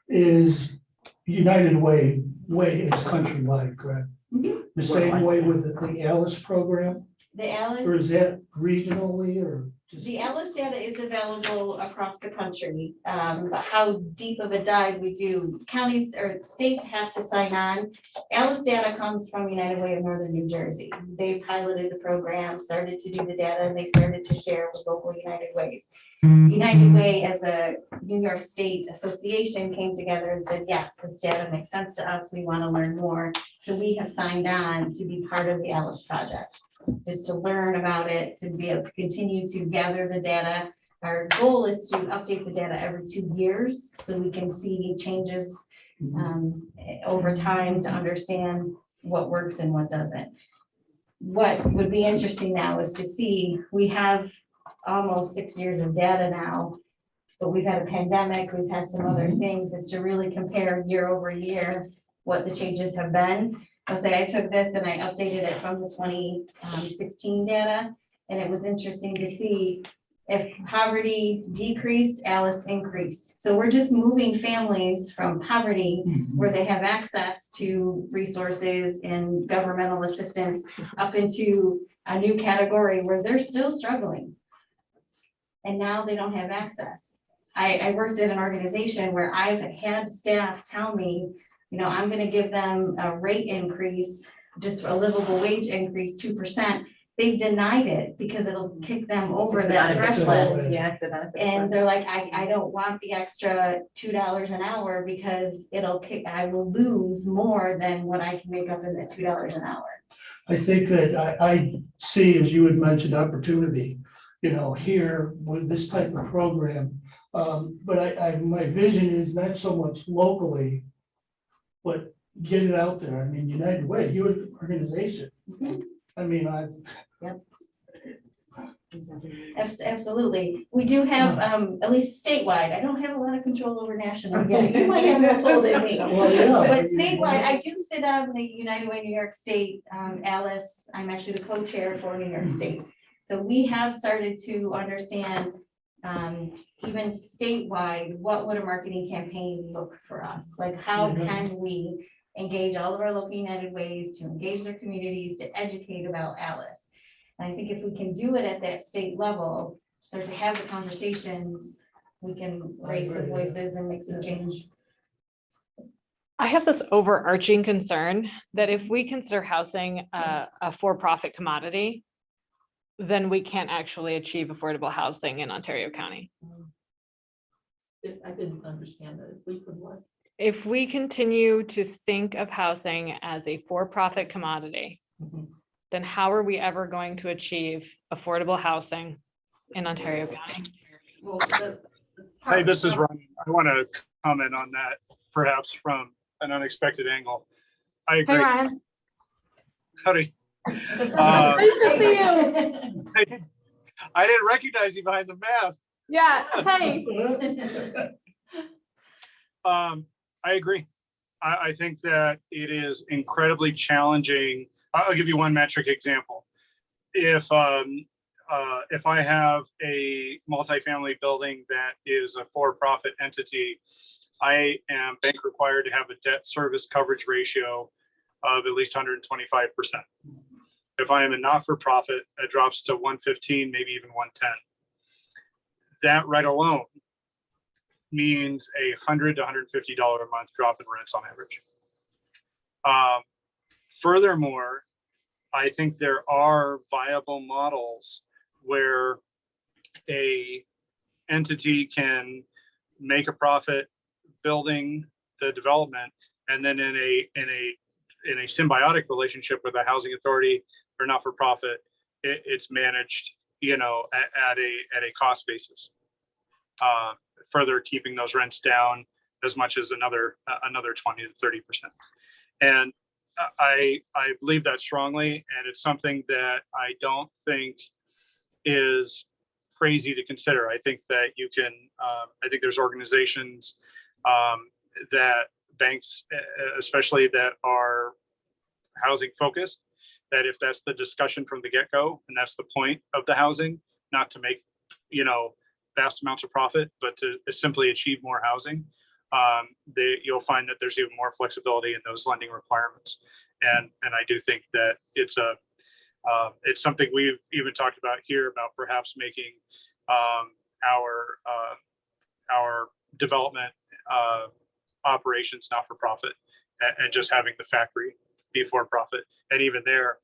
Is United Way is countrywide, correct? The same way with the Alice program, The or Alice, is that regionally or just? the Alice data is available across the country. How deep of a dive we do, counties or states have to sign on. Alice data comes from United Way of Northern New Jersey. They piloted the program, started to do the data, and they started to share with local United Ways. United Way as a New York State association came together and said, yes, this data makes sense to us. We want to learn more. So we have signed on to be part of the Alice project, just to learn about it, to be able to continue to gather the data. Our goal is to update the data every 2 years so we can see changes over time to understand what works and what doesn't. What would be interesting now is to see, we have almost 6 years of data now, but we've had a pandemic, we've had some other things, is to really compare year over year what the changes have been. I'll say I took this and I updated it from the 2016 data, and it was interesting to see if poverty decreased, Alice increased. So we're just moving families from poverty where they have access to resources and governmental assistance up into a new category where they're still struggling. And now they don't have access. I worked at an organization where I've had staff tell me, you know, I'm gonna give them a rate increase, just a livable wage increase, 2%. They've denied it because it'll kick them over It's the that benefit threshold. split. Yeah, it's the benefit And split. they're like, I don't want the extra $2 an hour because I will lose more than what I can make up in the $2 an hour. I think that I see, as you had mentioned, opportunity, you know, here with this type of program. But my vision is not so much locally, but get it out there. I mean, United Way, you're an organization. I mean, Absolutely. We do have, at least statewide, I don't have a lot of control over national yet. You might have more pull than me. Well, yeah. But statewide, I do sit on the United Way New York State, Alice, I'm actually the co-chair for New York State. So we have started to understand, even statewide, what would a marketing campaign look for us? Like, how can we engage all of our local United Ways to engage their communities, to educate about Alice? And I think if we can do it at that state level, start to have the conversations, we can raise some voices and make some change. I have this overarching concern that if we consider housing a for-profit commodity, then we can't actually achieve affordable housing in Ontario County. I didn't understand that. If we could what? If we continue to think of housing as a for-profit commodity, then how are we ever going to achieve affordable housing in Ontario County? Well, Hey, this is Ryan. I want to comment on that, perhaps from an unexpected angle. I Hey, agree. Ryan. Howdy. Nice to see you. I didn't recognize you behind the mask. Yeah, hey. I agree. I think that it is incredibly challenging. I'll give you one metric example. If I have a multifamily building that is a for-profit entity, I am bank required to have a debt service coverage ratio of at least 125%. If I am a not-for-profit, it drops to 115, maybe even 110. That right alone means $100 to $150 a month drop in rents on average. Furthermore, I think there are viable models where a entity can make a profit building the development, and then in a symbiotic relationship with a housing authority or not for profit, it's managed, at a cost basis, further keeping those rents down as much as another 20 to 30%. And I believe that strongly, and it's something that I don't think is crazy to consider. I think that you can, I think there's organizations that banks, especially that are housing focused, that if that's the discussion from the get-go, and that's the point of the housing, not to make, vast amounts of profit, but to simply achieve more housing, you'll find that there's even more flexibility in those lending requirements. And I do think that it's something we've even talked about here about perhaps making our development operations not for profit, and just having the factory be for profit. And even there,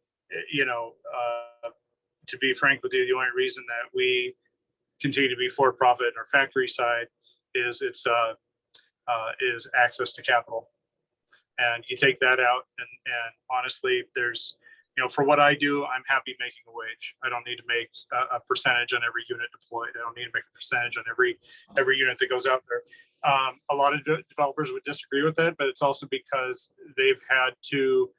to be frank with you, the only reason that we continue to be for profit in our factory side is is access to capital. And you take that out, and honestly, there's, for what I do, I'm happy making a wage. I don't need to make a percentage on every unit deployed. I don't need to make a percentage on every unit that goes out there. A lot of developers would disagree with that, but it's also because they've had to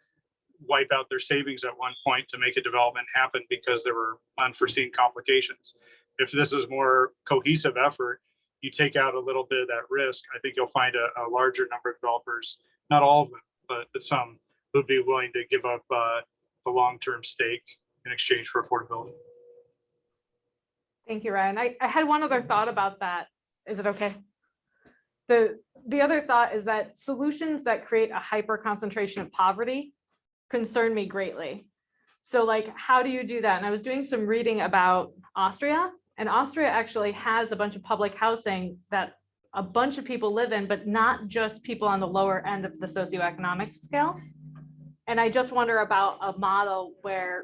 wipe out their savings at one point to make a development happen because there were unforeseen complications. If this is more cohesive effort, you take out a little bit of that risk. I think you'll find a larger number of developers, not all of them, but some, would be willing to give up a long-term stake in exchange for affordability. Thank you, Ryan. I had one other thought about that. Is it okay? The other thought is that solutions that create a hyper concentration of poverty concern me greatly. So like, how do you do that? And I was doing some reading about Austria, and Austria actually has a bunch of public housing that a bunch of people live in, but not just people on the lower end of the socioeconomic scale. And I just wonder about a model where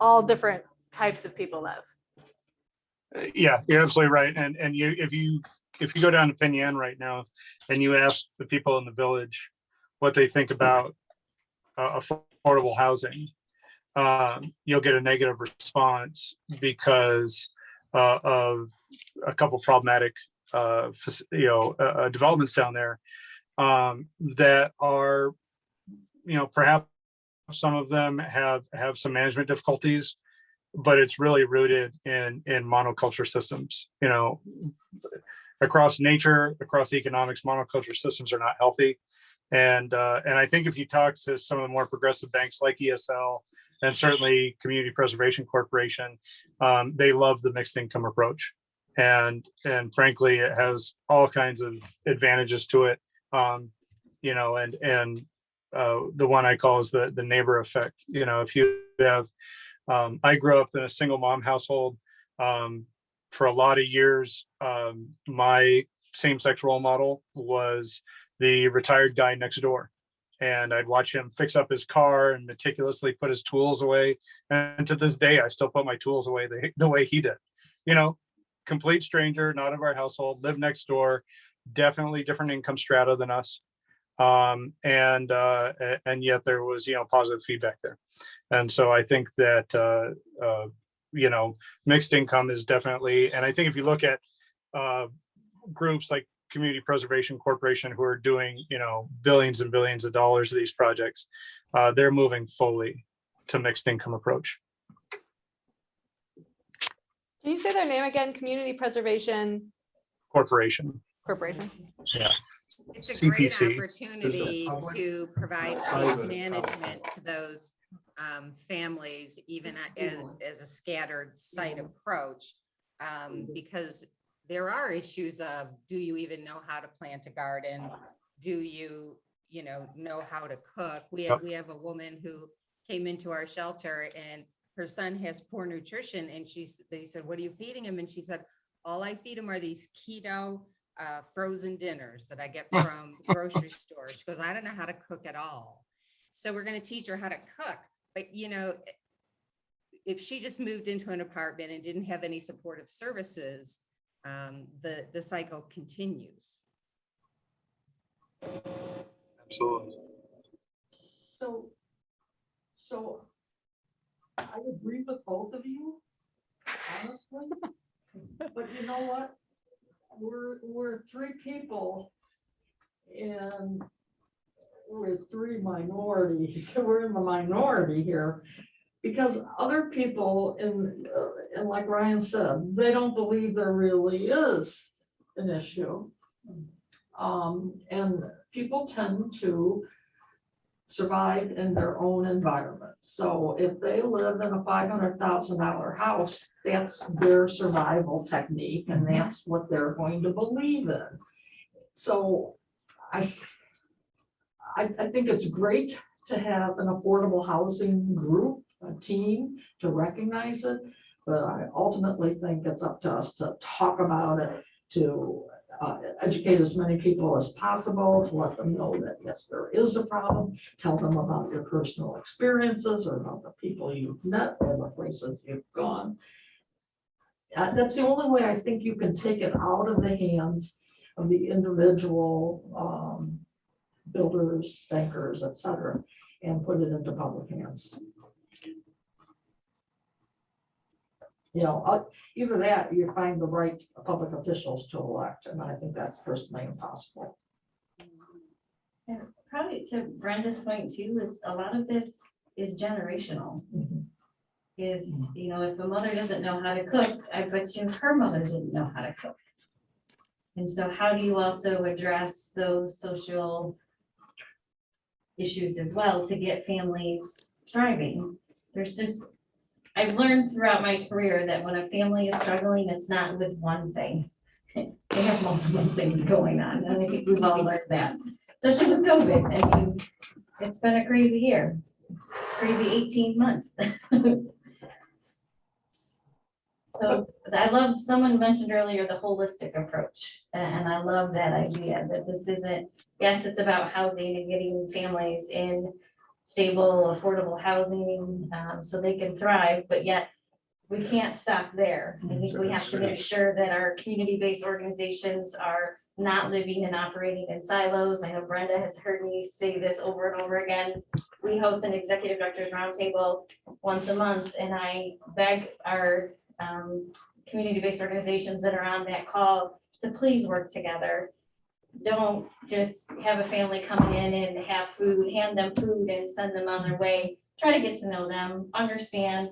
all different types of people live. Yeah, you're absolutely right. And if you go down to Penn Yan right now and you ask the people in the village what they think about affordable housing, you'll get a negative response because of a couple problematic developments down there that are, perhaps some of them have some management difficulties, but it's really rooted in monoculture systems. Across nature, across economics, monoculture systems are not healthy. And I think if you talk to some of the more progressive banks like ESL and certainly Community Preservation Corporation, they love the mixed income approach. And frankly, it has all kinds of advantages to it. The one I call is the neighbor effect. If you have, I grew up in a single mom household. For a lot of years, my same-sex role model was the retired guy next door. And I'd watch him fix up his car and meticulously put his tools away. And to this day, I still put my tools away the way he did. Complete stranger, not of our household, lived next door, definitely different income strata than us. And yet there was, positive feedback there. And so I think that, mixed income is definitely, and I think if you look at groups like Community Preservation Corporation who are doing, billions and billions of dollars of these projects, they're moving fully to mixed income approach. Can you say their name again? Community Preservation Corporation. Yeah. It's a great CPC. opportunity to provide case management to those families, even as a scattered site approach, because there are issues of, do you even know how to plant a garden? Do you, know how to cook? We have a woman who came into our shelter and her son has poor nutrition, and they said, what are you feeding him? And she said, all I feed him are these keto frozen dinners that I get from the grocery store. She goes, I don't know how to cook at all. So we're going to teach her how to cook, But, you know, if she just moved into an apartment and didn't have any supportive services, the cycle continues. Absolutely. So I agree with both of you, honestly. But you know what? We're three people and we're three minorities. We're in the minority here. Because other people and like Ryan said, they don't believe there really is an issue. And people tend to survive in their own environment. So if they live in a $500,000 house, that's their survival technique and that's what they're going to believe in. So I think it's great to have an affordable housing group, a team to recognize it. But I ultimately think it's up to us to talk about it, to educate as many people as possible, to let them know that yes, there is a problem, tell them about your personal experiences or about the people you've met or the places you've gone. That's the only way I think you can take it out of the hands of the individual builders, bankers, et cetera, and put it into public hands. You know, either that, or you find the right public officials to elect, and I think that's personally impossible. And probably to Brenda's point too, is a lot of this is generational. Is, you know, if a mother doesn't know how to cook, I bet you her mother didn't know how to cook. And so how do you also address those social issues as well to get families thriving? There's just, I've learned throughout my career that when a family is struggling, it's not with one thing. They have multiple things going on, and I think we've all learned that. Especially with COVID, I mean, it's been a crazy year, crazy 18 months. So I love, someone mentioned earlier the holistic approach, and I love that idea that this isn't, yes, it's about housing and getting families in stable, affordable housing so they can thrive, but yet we can't stop there. I think we have to make sure that our community-based organizations are not living and operating in silos. I know Brenda has heard me say this over and over again. We host an executive directors roundtable once a month, and I beg our community-based organizations that are on that call to please work together. Don't just have a family come in and have food, hand them food and send them on their way. Try to get to know them, understand,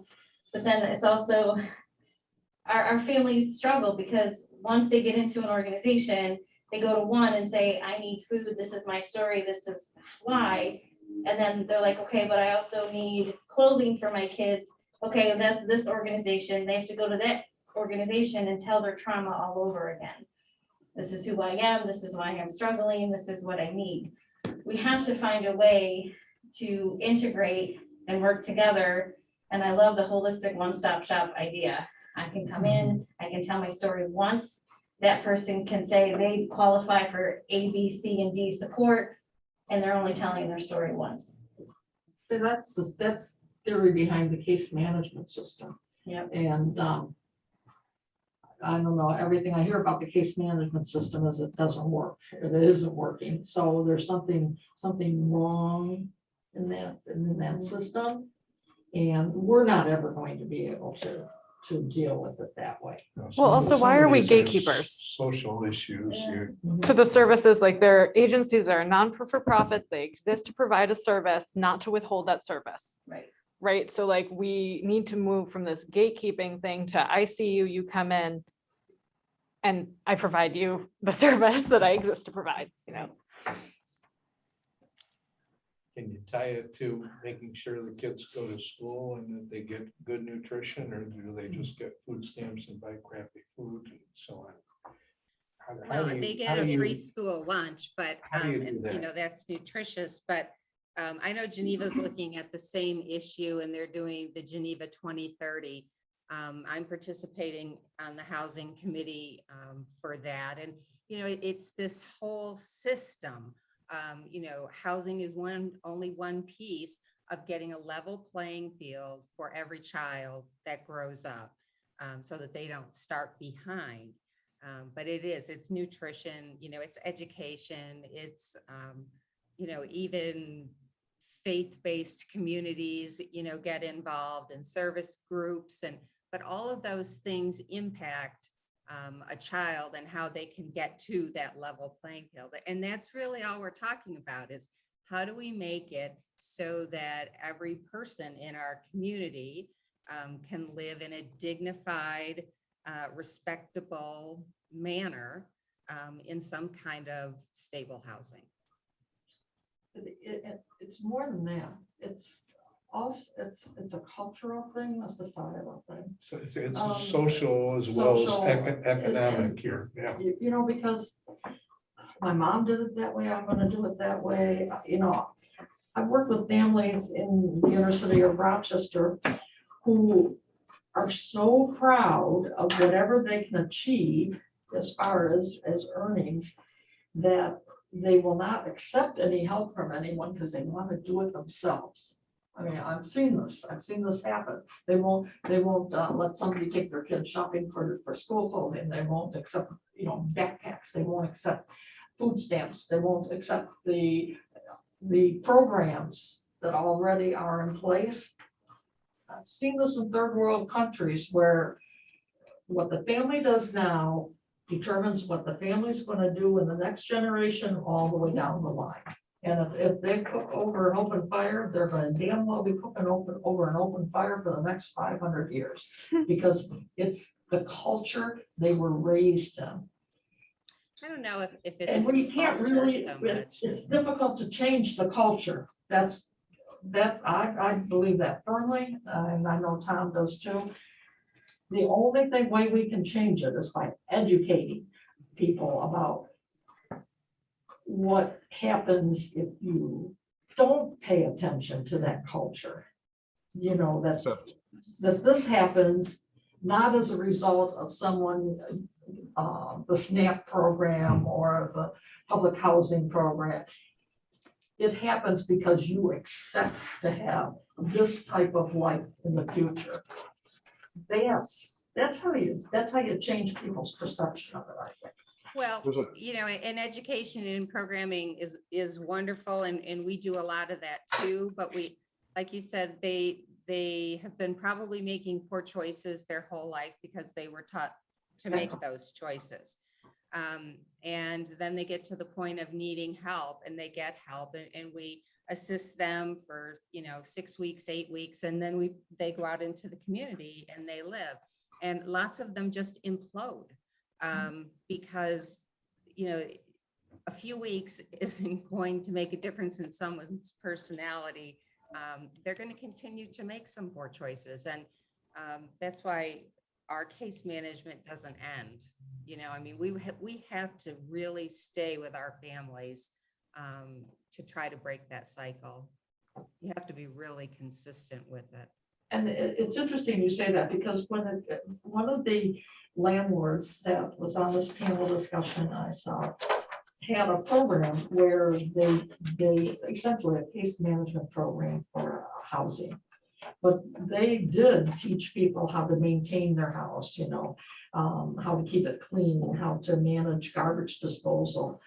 but then it's also our families struggle because once they get into an organization, they go to one and say, I need food, this is my story, this is why. And then they're like, okay, but I also need clothing for my kids. Okay, that's this organization. They have to go to that organization and tell their trauma all over again. This is who I am, this is why I'm struggling, this is what I need. We have to find a way to integrate and work together. And I love the holistic one-stop shop idea. I can come in, I can tell my story once. That person can say they qualify for A, B, C, and D support, and they're only telling their story once. So that's theory behind the case management system. Yep. And I don't know, everything I hear about the case management system is it doesn't work. It isn't working. So there's something wrong in that system. And we're not ever going to be able to deal with it that way. Well, also, why are we gatekeepers? Social issues. To the services, like they're agencies that are non-for-profit, they exist to provide a service, not to withhold that service. Right. Right, so like we need to move from this gatekeeping thing to I see you, you come in and I provide you the service that I exist to provide, you know. Can you tie it to making sure the kids go to school and that they get good nutrition, or do they just get food stamps and buy crappy food and so on? Well, they get a free school lunch, but, and, you know, that's nutritious, but I know Geneva's looking at the same issue and they're doing the Geneva 2030. I'm participating on the housing committee for that. And, you know, it's this whole system. You know, housing is only one piece. of getting a level playing field for every child that grows up, so that they don't start behind. But it's nutrition, it's education, it's, even faith-based communities, get involved in service groups, but all of those things impact a child and how they can get to that level playing field. And that's really all we're talking about, is how do we make it so that every person in our community can live in a dignified, respectable manner in some kind of stable housing. It's more than that. It's also, it's a cultural thing, a societal thing. So it's a social as well social, as economic here, yeah. Because my mom did it that way, I'm gonna do it that way. I've worked with families in the inner city of Rochester who are so proud of whatever they can achieve as far as earnings, that they will not accept any help from anyone because they want to do it themselves. I mean, I've seen this happen. They won't let somebody take their kids shopping for school clothing. They won't accept, backpacks. They won't accept food stamps. They won't accept the programs that already are in place. I've seen this in third world countries where what the family does now determines what the family's going to do in the next generation all the way down the line. And if they cook over an open fire, they're going to damn well be cooking over an open fire for the next 500 years, because it's the culture they were raised in. I don't know if it's And we can't culture really, so much. it's difficult to change the culture. I believe that firmly, and I know Tom does too. The only way we can change it is by educating people about what happens if you don't pay attention to that culture. That this happens not as a result of someone, the SNAP program or the public housing program. It happens because you expect to have this type of life in the future. That's how you change people's perception of it, I think. Well, and education and programming is wonderful, and we do a lot of that too, but like you said, they have been probably making poor choices their whole life because they were taught to make those choices. And then they get to the point of needing help, and they get help, and we assist them for 6 weeks, 8 weeks, and then they go out into the community and they live, and lots of them just implode because a few weeks isn't going to make a difference in someone's personality. They're going to continue to make some poor choices, and that's why our case management doesn't end. We have to really stay with our families to try to break that cycle. You have to be really consistent with it. And it's interesting you say that, because when one of the landlords that was on this panel discussion I saw had a program where they essentially a case management program for housing. But they did teach people how to maintain their house, how to keep it clean, how to manage garbage disposal.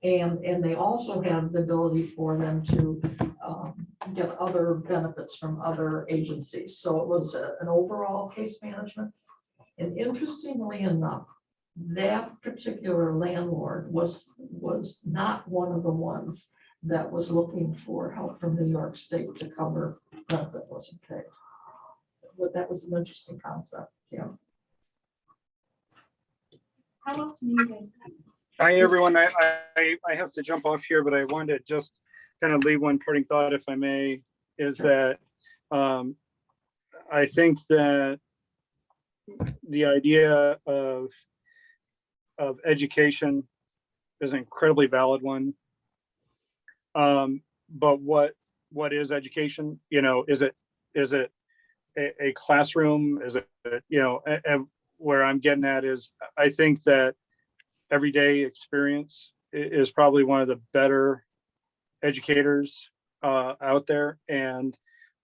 And they also have the ability for them to get other benefits from other agencies. So it was an overall case management. And interestingly enough, that particular landlord was not one of the ones that was looking for help from New York State to cover rent that wasn't paid. But that was an interesting concept, yeah. How often do you guys? Hi, everyone. I have to jump off here, but I wanted to just kind of leave one parting thought, if I may, is that I think that the idea of education is an incredibly valid one. But what is education? Is it a classroom? Is it, and where I'm getting at is, I think that everyday experience is probably one of the better educators out there. And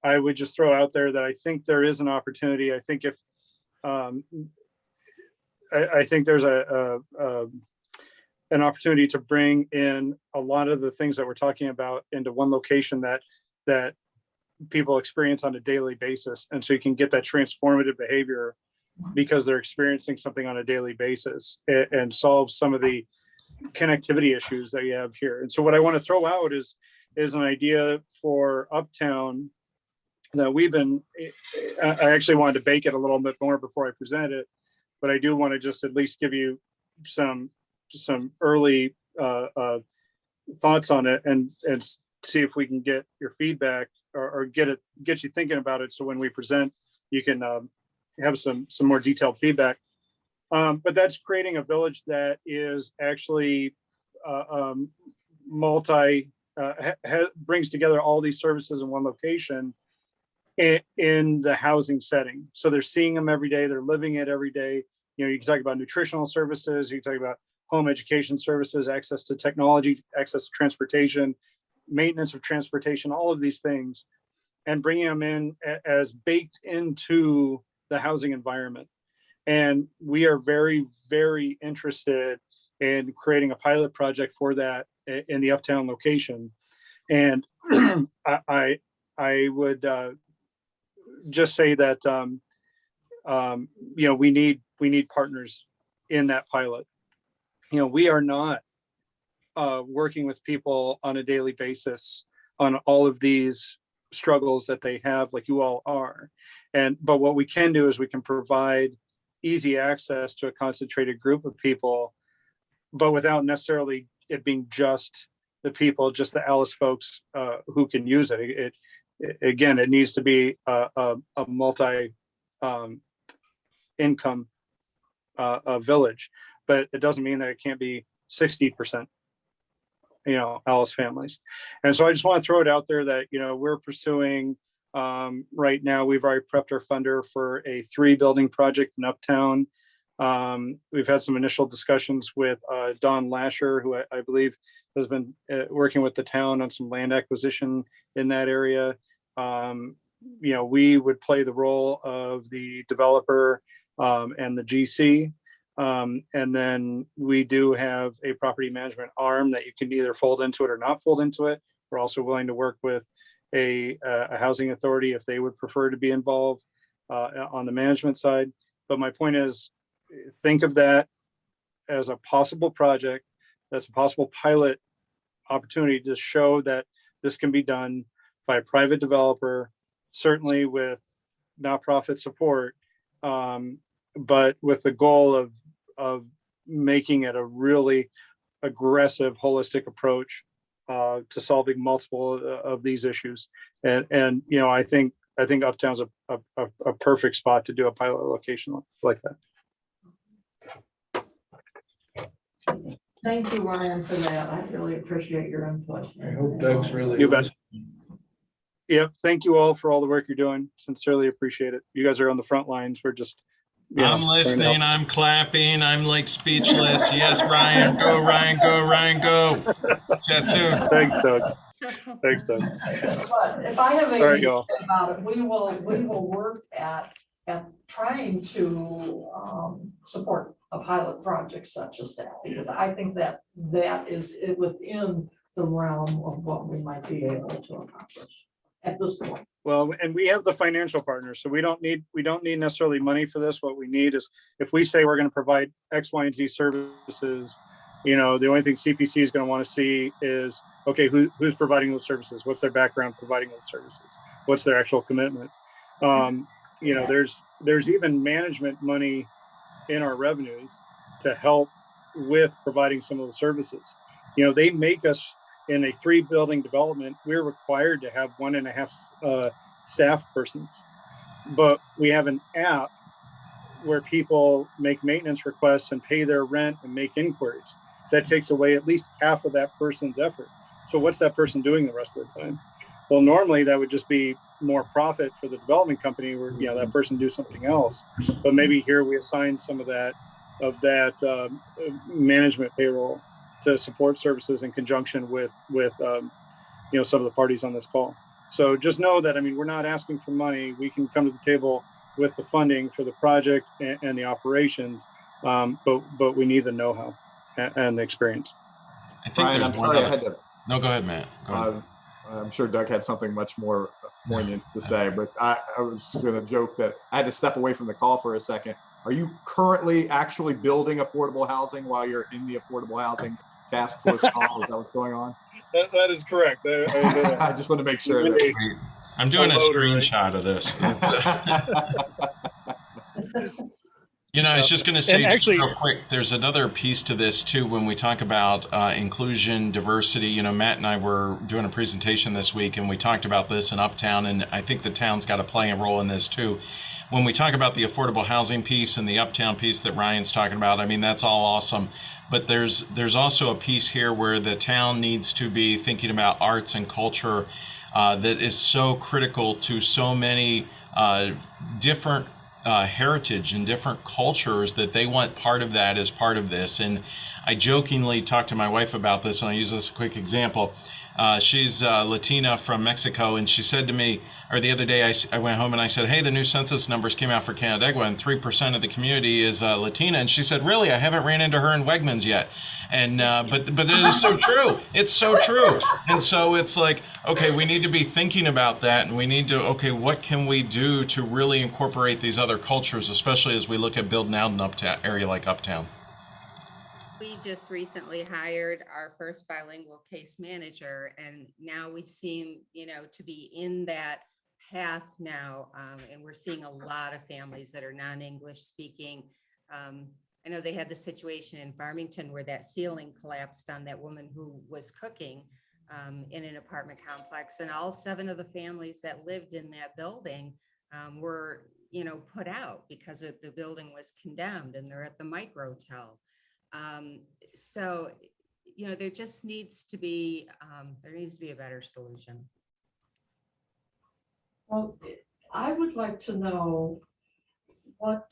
I would just throw out there that I think there is an opportunity. I think if I think there's an opportunity to bring in a lot of the things that we're talking about into one location that people experience on a daily basis. And so you can get that transformative behavior because they're experiencing something on a daily basis and solve some of the connectivity issues that you have here. And so what I want to throw out is an idea for Uptown that I actually wanted to bake it a little bit more before I present it, but I do want to just at least give you some early thoughts on it and see if we can get your feedback or get you thinking about it. So when we present, you can have some more detailed feedback. But that's creating a village that is actually brings together all these services in one location in the housing setting. So they're seeing them every day. They're living it every day. You know, you can talk about nutritional services. You can talk about home education services, access to technology, access to transportation, maintenance of transportation, all of these things, and bringing them in as baked into the housing environment. And we are very, very interested in creating a pilot project for that in the Uptown location. And I would just say that you know, we need partners in that pilot. You know, we are not working with people on a daily basis on all of these struggles that they have, like you all are. But what we can do is we can provide easy access to a concentrated group of people, but without necessarily it being just the people, just the Alice folks who can use it. Again, it needs to be a multi income village, but it doesn't mean that it can't be 60%, you know, Alice families. And so I just want to throw it out there that, you know, we're pursuing right now, we've already prepped our funder for a 3-building project in Uptown. We've had some initial discussions with Don Lasher, who I believe has been working with the town on some land acquisition in that area. You know, we would play the role of the developer and the GC. And then we do have a property management arm that you can either fold into it or not fold into it. We're also willing to work with a housing authority if they would prefer to be involved on the management side. But my point is, think of that as a possible project. That's a possible pilot opportunity to show that this can be done by a private developer, certainly with nonprofit support, but with the goal of making it a really aggressive, holistic approach to solving multiple of these issues. And you know, I think Uptown's a perfect spot to do a pilot location like that. Thank you, Ryan, for that. I really appreciate your input. I hope Doug's really. You bet. Yeah, thank you all for all the work you're doing. Sincerely appreciate it. You guys are on the front lines. We're just. I'm listening, I'm clapping, I'm like speechless. Yes, Ryan, go, Ryan, go, Ryan, go. Chat soon. Thanks, Doug. Thanks, Doug. But if I have All right, anything y'all. about it, we will work at trying to support a pilot project such as that, because I think that is within the realm of what we might be able to accomplish at this point. Well, and we have the financial partners, so we don't need necessarily money for this. What we need is, if we say we're going to provide X, Y, and Z services, you know, the only thing CPC is going to want to see is, okay, who's providing those services? What's their background providing those services? What's their actual commitment? You know, there's even management money in our revenues to help with providing some of the services. You know, they make us, in a 3-building development, we're required to have 1.5 staff persons, but we have an app where people make maintenance requests and pay their rent and make inquiries. That takes away at least half of that person's effort. So what's that person doing the rest of the time? Well, normally that would just be more profit for the development company, where, you know, that person do something else. But maybe here we assign some of that management payroll to support services in conjunction with some of the parties on this call. So just know that, I mean, we're not asking for money. We can come to the table with the funding for the project and the operations, but we need the know-how and the experience. I think Brian, there's I'm one sorry I other- had to, No, go ahead, Matt. Go ahead. I'm sure Doug had something much more poignant to say, but I was going to joke that I had to step away from the call for a second. Are you currently actually building affordable housing while you're in the affordable housing task force call? Is that what's going on? That is correct. I just want to make sure that. Wait, I'm doing a loader, right? screenshot of this. I was just going to say, And just actually- real quick, there's another piece to this too. When we talk about inclusion, diversity, Matt and I were doing a presentation this week, and we talked about this in Uptown, and I think the town's got to play a role in this too. When we talk about the affordable housing piece and the Uptown piece that Ryan's talking about, I mean, that's all awesome. But there's also a piece here where the town needs to be thinking about arts and culture that is so critical to so many different heritage and different cultures, that they want part of that as part of this. And I jokingly talked to my wife about this, and I use this as a quick example. She's Latina from Mexico, and she said to me, or the other day, I went home and I said, hey, the new census numbers came out for Canandaigua, and 3% of the community is Latina. And she said, really? I haven't ran into her in Wegmans yet. And but it is so true. It's so true. And so it's like, okay, we need to be thinking about that, and we need to, okay, what can we do to really incorporate these other cultures, especially as we look at building out an area like Uptown. We just recently hired our first bilingual case manager, and now we seem, to be in that path now. And we're seeing a lot of families that are non-English speaking. I know they had the situation in Farmington where that ceiling collapsed on that woman who was cooking in an apartment complex, and all 7 of the families that lived in that building were, put out because the building was condemned, and they're at the microtel. So, there just needs to be, a better solution. Well, I would like to know what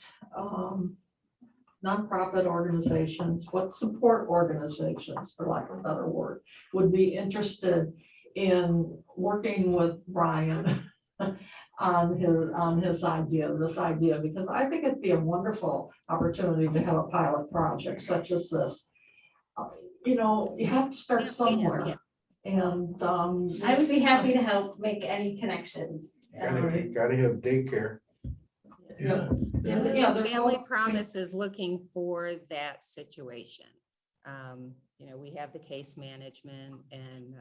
nonprofit organizations, what support organizations, for lack of a better word, would be interested in working with Brian on his idea, because I think it'd be a wonderful opportunity to have a pilot project such as this. You have to start somewhere. And I would be happy to help make any connections. Gotta have daycare. Yeah. Yeah, Family Promise is looking for that situation. We have the case management, and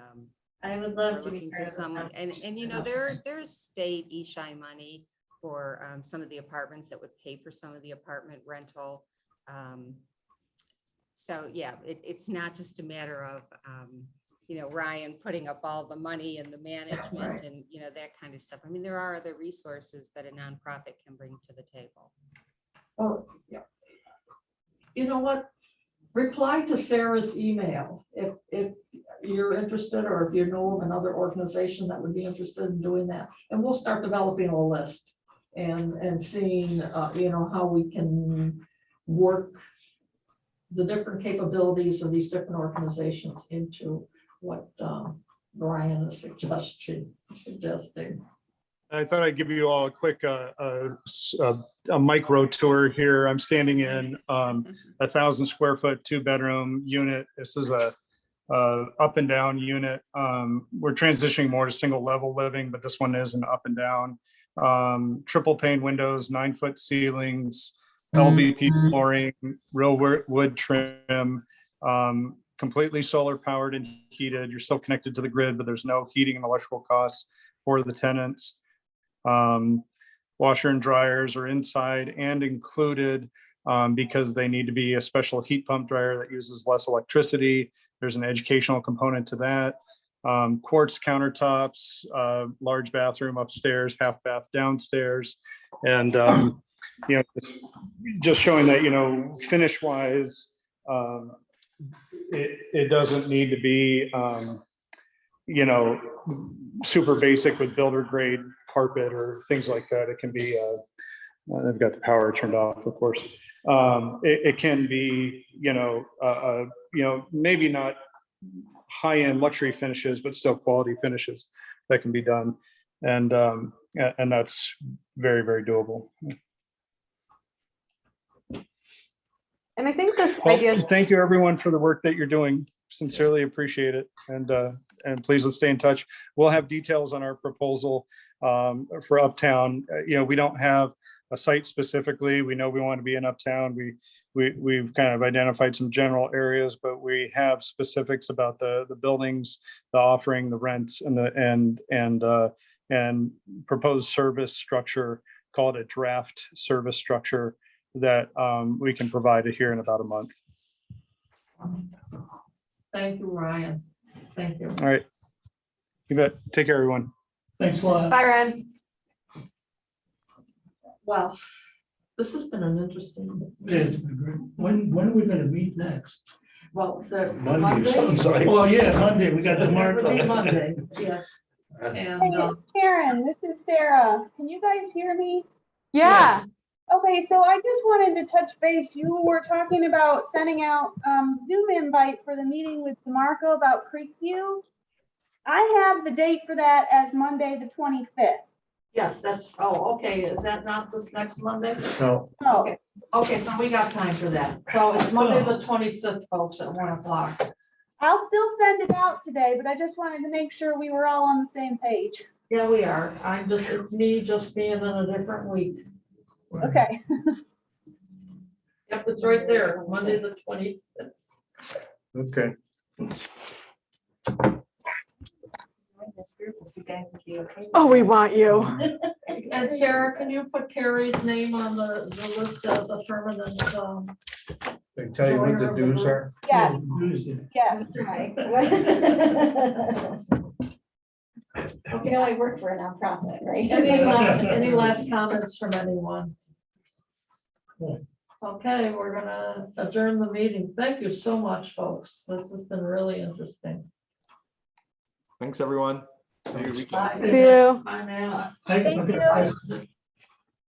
I would we're love to be looking part to of the someone, and there's state ESHI money for some of the apartments that would pay for some of the apartment rental. So yeah, it's not just a matter of Ryan putting up all the money and the management and that kind of stuff. I mean, there are other resources that a nonprofit can bring to the table. Or, yeah. You know what? Reply to Sarah's email if you're interested, or if you know of another organization that would be interested in doing that. And we'll start developing a list and seeing, how we can work the different capabilities of these different organizations into what Brian is suggesting. I thought I'd give you all a quick a micro tour here. I'm standing in 1,000 square foot 2-bedroom unit. This is a up and down unit. We're transitioning more to single level living, but this one is an up and down. Triple pane windows, 9-foot ceilings, LVP flooring, real wood trim, completely solar powered and heated. You're still connected to the grid, but there's no heating and electrical costs for the tenants. Washer and dryers are inside and included because they need to be a special heat pump dryer that uses less electricity. There's an educational component to that. Quartz countertops, large bathroom upstairs, half bath downstairs. And, just showing that, finish wise, it doesn't need to be, super basic with builder grade carpet or things like that. It can be, they've got the power turned off, of course. It can be, maybe not high-end luxury finishes, but still quality finishes that can be done. And that's very, very doable. And I think this Well, idea is thank you everyone for the work that you're doing. Sincerely appreciate it. And please let's stay in touch. We'll have details on our proposal for Uptown. We don't have a site specifically. We know we want to be in Uptown. We've kind of identified some general areas, but we have specifics about the buildings, the offering, the rents, and proposed service structure, called a draft service structure that we can provide it here in about a month. Thank you, Ryan. Thank you. All right. You bet. Take care, everyone. Thanks a lot. Bye, Ryan. Well, this has been an interesting. Yeah, it's been great. When are we gonna meet next? Well, the Monday sounds like. Well, yeah, Monday, we got It would be DeMarco. Monday, yes. And, Hey, Karen, this is Sarah. Can you guys hear me? Yeah. Okay, so I just wanted to touch base. You were talking about sending out Zoom invite for the meeting with DeMarco about Creekview. I have the date for that as Monday, the 25th. yes, okay, is that not this next Monday? No, Oh, Okay. Okay, so we got time for that. So it's Monday, the 25th, folks, at 1 o'clock. I'll still send it out today, but I just wanted to make sure we were all on the same page. Yeah, we are. It's me just being in a different week. Okay. Yep, it's right there, Monday, the 25th. okay. Oh, we want you. And Sarah, can you put Carrie's name on the list as a permanent? They tell you what the dues are? Yes, Tuesday. yes. You know, I work for a nonprofit, right? Any last comments from anyone? Okay, we're gonna adjourn the meeting. Thank you so much, folks. This has been really interesting. Thanks, everyone. See you weekend. Bye. See you. Bye now. Thank you.